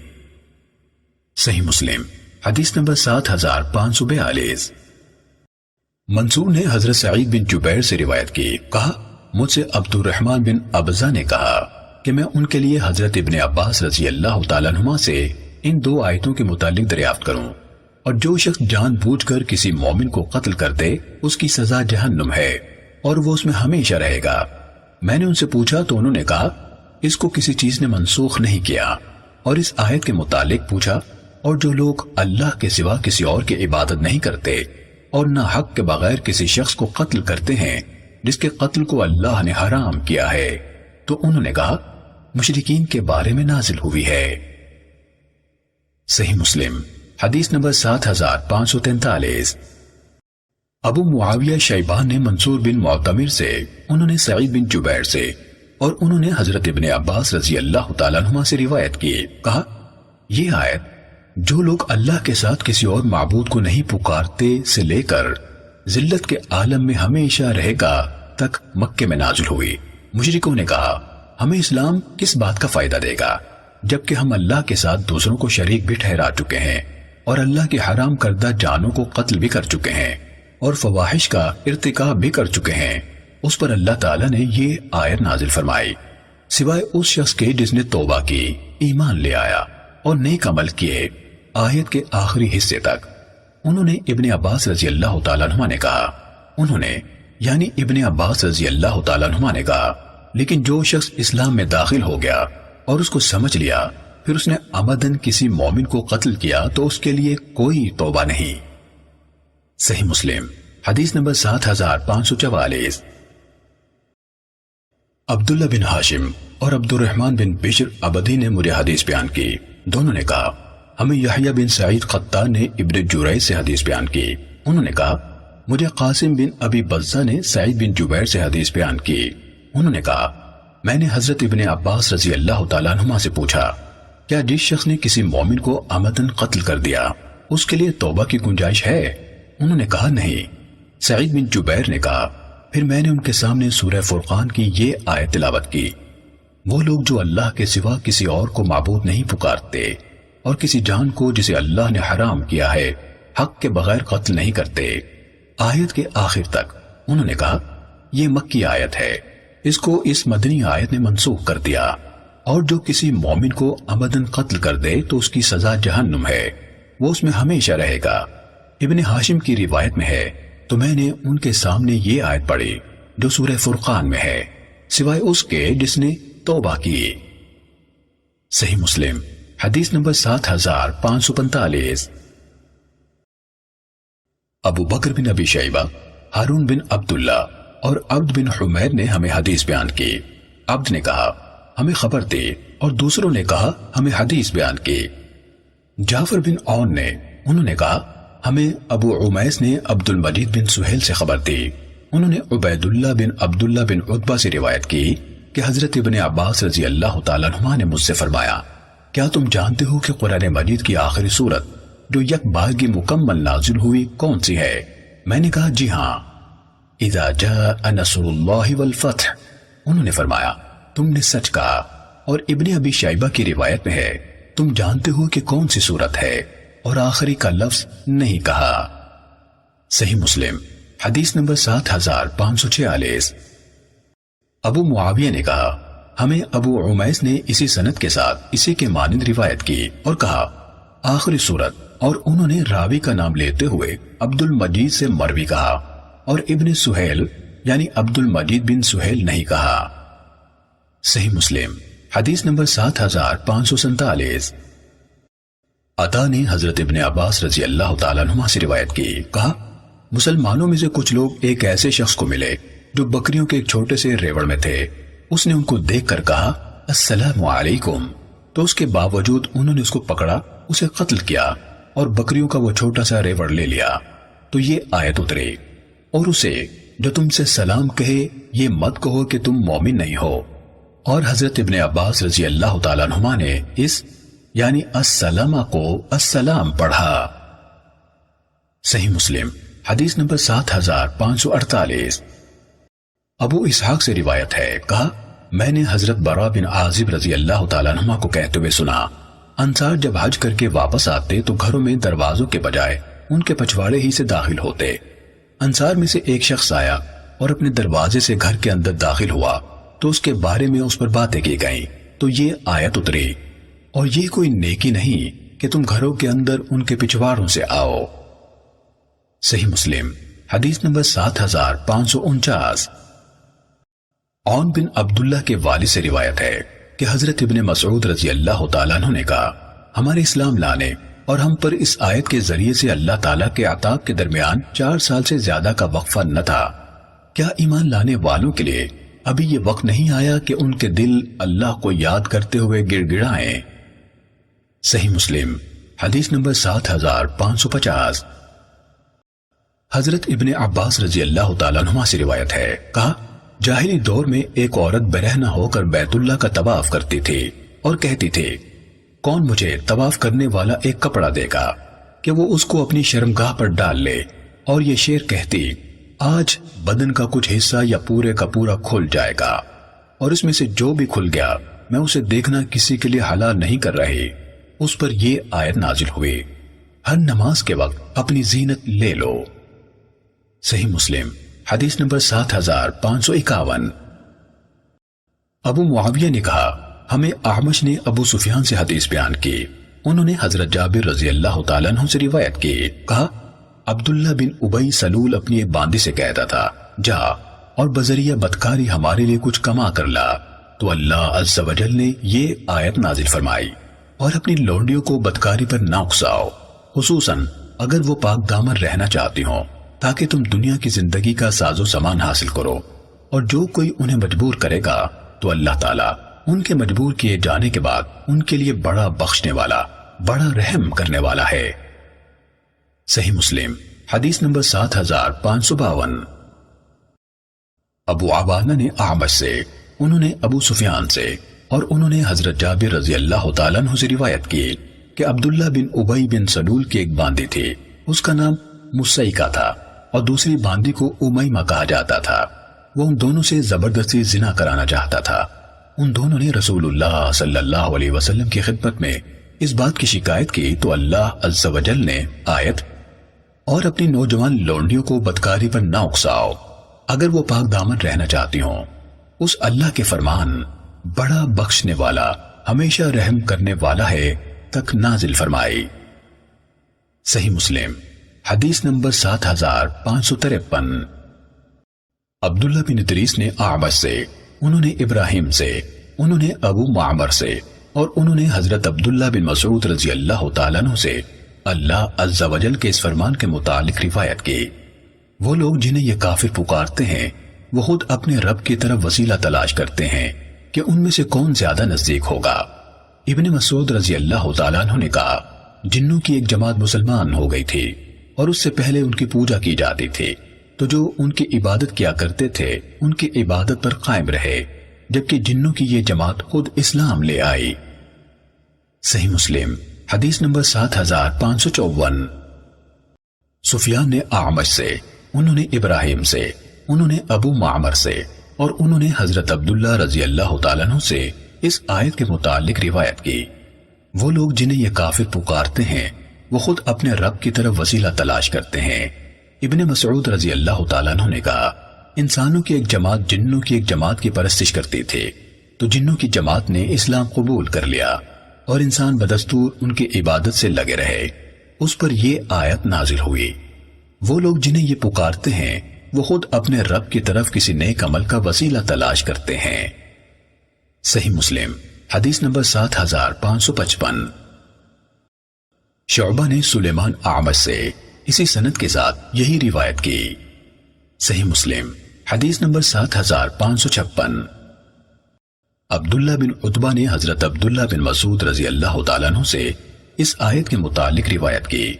صحیح مسلم حدیث نمبر 7542۔ منصور نے حضرت سعید بن جبیر سے روایت کی، کہا مجھ سے عبد الرحمن بن ابزہ نے کہا کہ میں ان کے لیے حضرت ابن عباس رضی اللہ تعالیٰ عنہما سے ان 2 آیتوں کے متعلق دریافت کروں، اور جو شخص جان بوجھ کر کسی مومن کو قتل کر دے اس کی سزا جہنم ہے اور وہ اس میں ہمیشہ رہے گا۔ میں نے ان سے پوچھا تو انہوں نے کہا اس کو کسی چیز نے منسوخ نہیں کیا، اور اس آیت کے متعلق پوچھا اور جو لوگ اللہ کے سوا کسی اور کی عبادت نہیں کرتے اور نہ حق کے بغیر کسی شخص کو قتل کرتے ہیں جس کے قتل کو اللہ نے حرام کیا ہے، تو انہوں نے کہا مشرکین کے بارے میں نازل ہوئی ہے۔ صحیح مسلم حدیث نمبر 7543۔ ابو معاویہ شیبان نے منصور بن معتمر سے، انہوں نے سعید بن جبیر سے، اور انہوں نے حضرت ابن عباس رضی اللہ تعالیٰ عنہما سے روایت کی، کہا یہ آیت جو لوگ اللہ کے ساتھ کسی اور معبود کو نہیں پکارتے سے لے کر ذلت کے عالم میں ہمیشہ رہے گا تک مکے میں نازل ہوئی۔ مشرکوں نے کہا ہمیں اسلام کس بات کا فائدہ دے گا جبکہ ہم اللہ کے ساتھ دوسروں کو شریک بھی ٹھہرا چکے ہیں اور اللہ کی حرام کردہ جانوں کو قتل بھی کر چکے ہیں اور فواحش کا ارتکاب بھی کر چکے ہیں۔ اس پر اللہ تعالیٰ نے یہ آیت نازل فرمائی، سوائے اس شخص کے جس نے توبہ کی، ایمان لے آیا اور نیک عمل کیے، آیت کے آخری حصے تک۔ انہوں نے ابن عباس رضی اللہ تعالیٰ عنہ نے کہا، انہوں نے یعنی ابن عباس رضی اللہ تعالیٰ عنہ نے کہا لیکن جو شخص اسلام میں داخل ہو گیا اور اس کو سمجھ لیا پھر اس نے عمدن کسی مومن کو قتل کیا تو اس کے لیے کوئی توبہ نہیں۔ صحیح مسلم حدیث نمبر 7544۔ عبداللہ بن ہاشم اور عبد الرحمن بن بشر عبدی نے مجھے حدیث بیان کی، دونوں نے کہا ہمیں یحییٰ بن سعید قطان نے ابن جریج سے حدیث بیان کی، انہوں نے کہا مجھے قاسم بن ابی بزہ نے سعید بن جبیر سے حدیث بیان کی، انہوں نے کہا میں نے حضرت ابن عباس رضی اللہ تعالیٰ عنہما سے پوچھا کیا جس شخص نے کسی مومن کو عمدن قتل کر دیا اس کے لیے توبہ کی گنجائش ہے؟ انہوں نے کہا نہیں۔ سعید بن جبیر نے کہا پھر میں نے ان کے سامنے سورہ فرقان کی یہ آیت تلاوت کی، وہ لوگ جو اللہ کے سوا کسی اور کو معبود نہیں پکارتے اور کسی جان کو جسے اللہ نے حرام کیا ہے حق کے بغیر قتل نہیں کرتے، آیت کے آخر تک۔ انہوں نے کہا یہ مکی آیت ہے، اس کو اس مدنی آیت نے منسوخ کر دیا، اور جو کسی مومن کو عمدن قتل کر دے تو اس کی سزا جہنم ہے، وہ اس میں ہمیشہ رہے گا۔ ابن ہاشم کی روایت میں ہے تو میں نے ان کے سامنے یہ آیت پڑھی جو سورہ فرقان میں ہے، سوائے اس کے جس نے توبہ کی۔ صحیح مسلم حدیث نمبر 7545۔ ابو بکر بن ابی شیبہ، ہارون بن عبداللہ اور عبد بن حمید نے ہمیں حدیث بیان کی۔ عبد نے کہا ہمیں خبر دی اور دوسروں نے کہا ہمیں حدیث بیان کی۔ جعفر بن عون نے، انہوں نے کہا ہمیں ابو عمیس نے عبد المجید بن سہیل سے خبر دی، انہوں نے عبید اللہ بن عبداللہ بن عتبہ سے روایت کی کہ حضرت ابن عباس رضی اللہ تعالیٰ عنہ نے مجھ سے فرمایا کیا تم جانتے ہو کہ قرآن مجید کی آخری سورت جو یک بارگی مکمل نازل ہوئی کون سی ہے؟ میں نے کہا جی ہاں، اذا جاء نصر اللہ والفتح۔ انہوں نے فرمایا تم نے سچ کہا، اور ابن ابی شیبہ کی روایت میں ہے تم جانتے ہو کہ کون سی سورت ہے، اور آخری کا لفظ نہیں کہا۔ صحیح مسلم حدیث نمبر 7546۔ ابو معاویہ نے کہا ہمیں ابو عمیس نے اسی سند کے ساتھ اسی کے مانند روایت کی اور کہا آخری سورت، اور انہوں نے راوی کا نام لیتے ہوئے عبد المجید سے مروی کہا اور ابن سہیل یعنی عبد المجید بن سہیل نہیں کہا۔ صحیح مسلم حدیث نمبر 7547۔ عطا نے حضرت ابن عباس رضی اللہ تعالیٰ عنہ سے روایت کی، کہا مسلمانوں میں سے کچھ لوگ ایک ایسے شخص کو ملے جو بکریوں کے ایک چھوٹے سے ریوڑ میں تھے، اس نے ان کو دیکھ کر کہا السلام علیکم، تو اس کے باوجود انہوں نے اس کو پکڑا، اسے قتل کیا اور بکریوں کا وہ چھوٹا سا ریوڑ لے لیا، تو یہ آیت اتری اور اسے جو تم سے سلام کہے یہ مت کہو کہ تم مومن نہیں ہو، اور حضرت ابن عباس رضی اللہ تعالیٰ عنہما نے اس یعنی السلام کو السلام پڑھا۔ صحیح مسلم حدیث نمبر 7548۔ ابو اسحاق سے روایت ہے، کہا میں نے حضرت برا بن عازب رضی اللہ تعالیٰ عنہ کو کہتے ہوئے سنا، انصار جب حج کر کے واپس آتے تو گھروں میں دروازوں کے بجائے ان کے پچھواڑے ہی سے داخل ہوتے۔ انصار میں سے ایک شخص آیا اور اپنے دروازے سے گھر کے اندر داخل ہوا تو اس کے بارے میں اس پر باتیں کی گئیں تو یہ آیت اتری، اور یہ کوئی نیکی نہیں کہ تم گھروں کے اندر ان کے پچھواڑوں سے آؤ۔ صحیح مسلم حدیث نمبر 7549۔ عون بن عبداللہ کے والد سے روایت ہے کہ حضرت ابن مسعود رضی اللہ تعالیٰ عنہ نے کہا، ہمارے اسلام لانے اور ہم پر اس آیت کے ذریعے سے اللہ تعالیٰ کے عطاب کے درمیان 4 سال سے زیادہ کا وقفہ نہ تھا۔ کیا ایمان لانے والوں کے لیے ابھی یہ وقت نہیں آیا کہ ان کے دل اللہ کو یاد کرتے ہوئے گڑ گڑائیں؟ صحیح مسلم حدیث نمبر 7550۔ حضرت ابن عباس رضی اللہ تعالیٰ عنہ سے روایت ہے، کہا جاہلی دور میں ایک عورت برہنہ ہو کر بیت اللہ کا طواف کرتی تھی اور کہتی تھی، کون مجھے طواف کرنے والا ایک کپڑا دے گا کہ وہ اس کو اپنی شرمگاہ پر ڈال لے، اور یہ شعر کہتی، آج بدن کا کچھ حصہ یا پورے کا پورا کھل جائے گا، اور اس میں سے جو بھی کھل گیا میں اسے دیکھنا کسی کے لیے حلال نہیں کر رہی۔ اس پر یہ آیت نازل ہوئی، ہر نماز کے وقت اپنی زینت لے لو۔ صحیح مسلم حدیث نمبر 7551۔ ابو معاویہ نے کہا، ہمیں اعمش نے ابو سفیان سے حدیث بیان کی، انہوں نے حضرت جابر رضی اللہ تعالیٰ عنہ سے روایت کی، کہا عبداللہ بن ابی سلول اپنی ایک باندی سے کہتا تھا، جا اور بذریعہ بدکاری ہمارے لیے کچھ کما کر لا، تو اللہ عز و جل نے یہ آیت نازل فرمائی، اور اپنی لونڈیوں کو بدکاری پر نہ اکساؤ، خصوصاً اگر وہ پاک دامن رہنا چاہتی ہوں، تاکہ تم دنیا کی زندگی کا ساز و سامان حاصل کرو، اور جو کوئی انہیں مجبور کرے گا تو اللہ تعالیٰ ان کے مجبور کیے جانے کے بعد ان کے لیے بڑا بخشنے والا، بڑا رحم کرنے والا ہے۔ صحیح مسلم حدیث نمبر 7552۔ ابو عوانہ نے اعمش سے، انہوں نے ابو سفیان سے، اور انہوں نے حضرت جابر رضی اللہ تعالیٰ عنہ سے روایت کی کہ عبداللہ بن ابی بن سلول کی ایک باندی تھی، اس کا نام مسیکہ تھا، اور دوسری باندی کو امیمہ کہا جاتا تھا۔ وہ ان دونوں سے زبردستی زنا کرانا چاہتا تھا۔ ان دونوں نے رسول اللہ صلی اللہ علیہ وسلم کی خدمت میں اس بات کی شکایت کی تو اللہ عز و جل نے آیت، اور اپنی نوجوان لونڈیوں کو بدکاری پر نہ اکساؤ اگر وہ پاک دامن رہنا چاہتی ہوں، اس اللہ کے فرمان بڑا بخشنے والا، ہمیشہ رحم کرنے والا ہے تک نازل فرمائی۔ صحیح مسلم حدیث نمبر 7553۔ عبداللہ بن ادریس نے اعمش سے، انہوں نے ابراہیم سے، انہوں نے ابو معمر سے، اور انہوں نے حضرت عبداللہ بن مسعود رضی اللہ تعالیٰ عنہ سے اللہ عز و جل کے اس فرمان کے متعلق روایت کی، وہ لوگ جنہیں یہ کافر پکارتے ہیں وہ خود اپنے رب کی طرف وسیلہ تلاش کرتے ہیں کہ ان میں سے کون زیادہ نزدیک ہوگا۔ ابن مسعود رضی اللہ تعالیٰ عنہ نے کہا، جنوں کی ایک جماعت مسلمان ہو گئی تھی اور اس سے پہلے ان کی پوجا کی جاتی تھی، تو جو ان کی عبادت کیا کرتے تھے ان کی عبادت پر قائم رہے، جبکہ جنوں کی یہ جماعت خود اسلام لے آئی۔ صحیح مسلم حدیث نمبر 7554۔ سفیان نے اعمش سے، انہوں نے ابراہیم سے، انہوں نے ابو معمر سے، اور انہوں نے حضرت عبداللہ رضی اللہ تعالیٰ عنہ سے اس آیت کے متعلق روایت کی، وہ لوگ جنہیں یہ کافر پکارتے ہیں وہ خود اپنے رب کی طرف وسیلہ تلاش کرتے ہیں۔ ابن مسعود رضی اللہ تعالیٰ عنہ نے کہا، انسانوں کی ایک جماعت جنوں کی ایک جماعت کی پرستش کرتی تھی، تو جنوں کی جماعت نے اسلام قبول کر لیا اور انسان بدستور ان کی عبادت سے لگے رہے۔ اس پر یہ آیت نازل ہوئی، وہ لوگ جنہیں یہ پکارتے ہیں وہ خود اپنے رب کی طرف کسی نیک عمل کا وسیلہ تلاش کرتے ہیں۔ صحیح مسلم حدیث نمبر 7555۔ شعبہ نے سلیمان اعمش سے اسی سند کے ساتھ یہی روایت کی۔ صحیح مسلم حدیث نمبر 7556۔ عبداللہ بن عتبہ نے حضرت عبداللہ بن مسعود رضی اللہ تعالیٰ عنہ سے اس آیت کے متعلق روایت کی،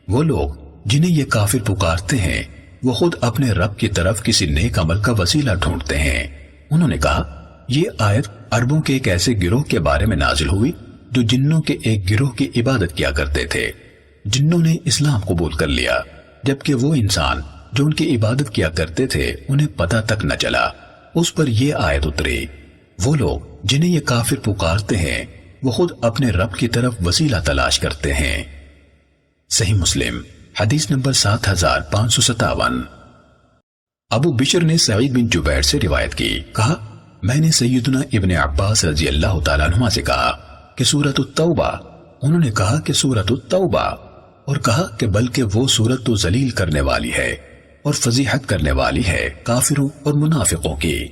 وہ لوگ جنہیں یہ کافر پکارتے ہیں وہ خود اپنے رب کی طرف کسی نیک عمل کا وسیلہ ڈھونڈتے ہیں۔ انہوں نے کہا، یہ آیت عربوں کے ایک ایسے گروہ کے بارے میں نازل ہوئی جو جنوں کے ایک گروہ کی عبادت کیا کرتے تھے۔ جنوں نے اسلام قبول کر لیا، جبکہ وہ انسان جو ان کی عبادت کیا کرتے تھے انہیں پتہ تک نہ چلا۔ اس پر یہ آیت اتری، وہ لوگ جنہیں یہ کافر پکارتے ہیں وہ خود اپنے رب کی طرف وسیلہ تلاش کرتے ہیں۔ صحیح مسلم حدیث نمبر 7557۔ ابو بشر نے سعید بن جبیر سے روایت کی، کہا میں نے سیدنا ابن عباس رضی اللہ تعالیٰ عنہ سے کہا کہ سورۃ التوبہ، انہوں نے کہا کہ سورۃ التوبہ، اور کہا کہ بلکہ وہ سورت تو ذلیل کرنے والی ہے اور فضیحت کرنے والی ہے کافروں اور منافقوں کی۔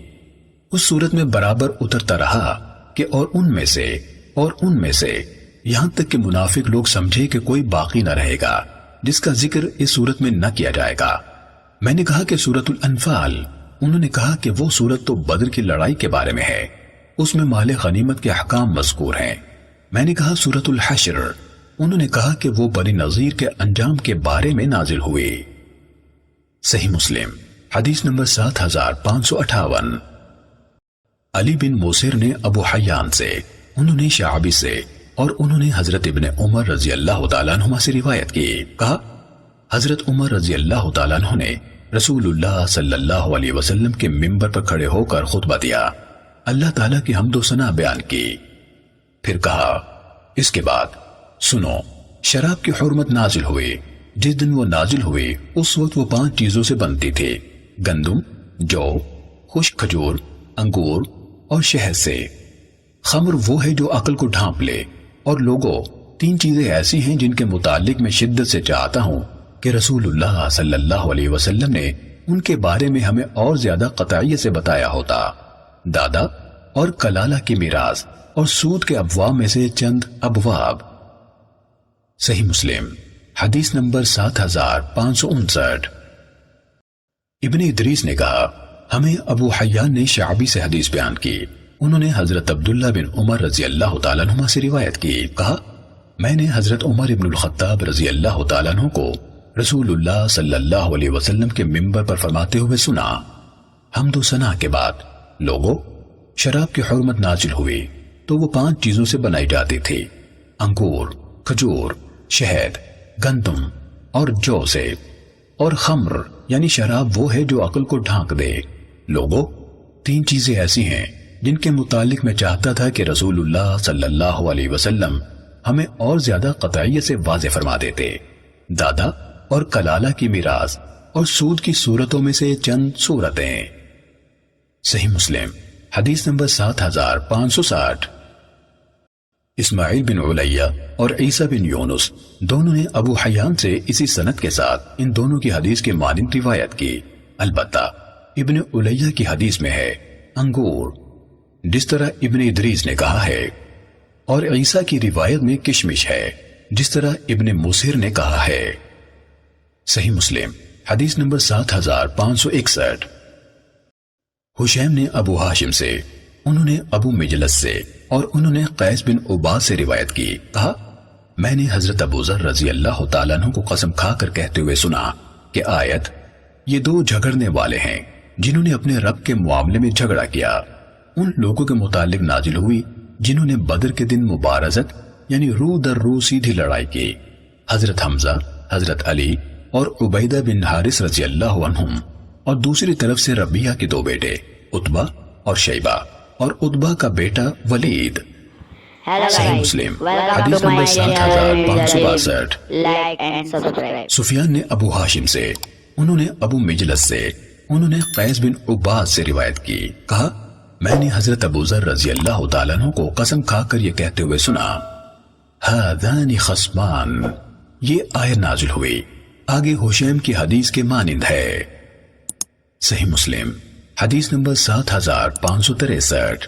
اس سورت میں برابر اترتا رہا کہ اور ان میں سے یہاں تک کہ منافق لوگ سمجھے کہ کوئی باقی نہ رہے گا جس کا ذکر اس سورت میں نہ کیا جائے گا۔ میں نے کہا کہ سورۃ الانفال، انہوں نے کہا کہ وہ سورت تو بدر کی لڑائی کے بارے میں ہے، اس میں مال غنیمت کے احکام مذکور ہیں۔ میں نے کہا سورۃ الحشر، انہوں نے کہا کہ وہ بنی نذیر کے انجام کے بارے میں نازل ہوئی۔ صحیح مسلم حدیث نمبر 7558۔ علی بن موسر نے ابو حیان سے، انہوں نے شعبی سے، اور انہوں نے حضرت ابن عمر رضی اللہ تعالیٰ عنہما سے روایت کی، کہا حضرت عمر رضی اللہ تعالیٰ عنہ نے رسول اللہ صلی اللہ علیہ وسلم کے ممبر پر کھڑے ہو کر خطبہ دیا، اللہ تعالیٰ کی حمد و ثنا بیان کی، پھر کہا اس کے بعد سنو، شراب کی حرمت نازل ہوئی۔ جس دن وہ نازل ہوئی اس وقت وہ 5 چیزوں سے بنتی تھی، گندم، جو، خشک کھجور، انگور اور شہد سے۔ خمر وہ ہے جو عقل کو ڈھانپ لے، اور لوگوں 3 چیزیں ایسی ہیں جن کے متعلق میں شدت سے چاہتا ہوں کہ رسول اللہ صلی اللہ علیہ وسلم نے ان کے بارے میں ہمیں اور زیادہ قطعیت سے بتایا ہوتا، دادا اور کلالہ کی میراث اور سود کے ابواب میں سے چند ابواب۔ صحیح مسلم حدیث نمبر 7559۔ ابن ادریس نے کہا ہمیں ابو حیان نے شعبی سے حدیث بیان کی، انہوں نے حضرت عبداللہ بن عمر رضی اللہ تعالیٰ عنہ سے روایت کی، کہا میں نے حضرت عمر ابن الخطاب رضی اللہ تعالیٰ عنہ کو رسول اللہ صلی اللہ علیہ وسلم کے ممبر پر فرماتے ہوئے سنا، حمد و ثنا کے بعد لوگوں، شراب کی حرمت نازل ہوئی تو وہ 5 چیزوں سے بنائی جاتی تھی، انگور، کھجور، شہد، گندم اور جو سے، اور خمر یعنی شراب وہ ہے جو عقل کو ڈھانک دے۔ لوگوں 3 چیزیں ایسی ہیں جن کے متعلق میں چاہتا تھا کہ رسول اللہ صلی اللہ علیہ وسلم ہمیں اور زیادہ قطعیت سے واضح فرما دیتے، دادا اور کلالہ کی میراث اور سود کی صورتوں میں سے چند صورتیں۔ صحیح مسلم حدیث نمبر 7560۔ اسماعیل بن علیہ اور عیسیٰ بن یونس دونوں نے ابو حیان سے اسی سند کے ساتھ ان دونوں کی حدیث کے مانند روایت کی، البتہ ابن علیہ کی حدیث میں ہے انگور، جس طرح ابن ادریس نے کہا ہے، اور عیسیٰ کی روایت میں کشمش ہے، جس طرح ابن موسر نے کہا ہے۔ صحیح مسلم حدیث نمبر 7561۔ حشیم نے ابو ہاشم سے، انہوں نے ابو مجلس سے، اور انہوں نے قیس بن عباد سے روایت کی، کہا میں نے حضرت ابو ذر رضی اللہ تعالیٰ عنہ کو قسم کھا کر کہتے ہوئے سنا کہ آیت یہ 2 جھگڑنے والے ہیں جنہوں نے اپنے رب کے معاملے میں جھگڑا کیا، ان لوگوں کے متعلق نازل ہوئی جنہوں نے بدر کے دن مبارزت یعنی رو در رو سیدھی لڑائی کی، حضرت حمزہ، حضرت علی اور عبیدہ بن حارث رضی اللہ عنہم، اور دوسری طرف سے ربیہ کے 2 بیٹے عتبہ اور شیبہ، اور عتبہ کا بیٹا ولید۔ صحیح مسلم حدیث نمبر 7562۔ سفیان نے ابو ہاشم سے، انہوں نے ابو مجلس سے، انہوں نے قیس بن عباد سے روایت کی، کہا میں نے حضرت ابو ذر رضی اللہ تعالیٰ عنہ کو قسم کھا کر یہ کہتے ہوئے سنا، ہذان خصمان، یہ آیت نازل ہوئی، آگے حشیم کی حدیث کے مانند ہے۔ صحیح مسلم حدیث نمبر 7563۔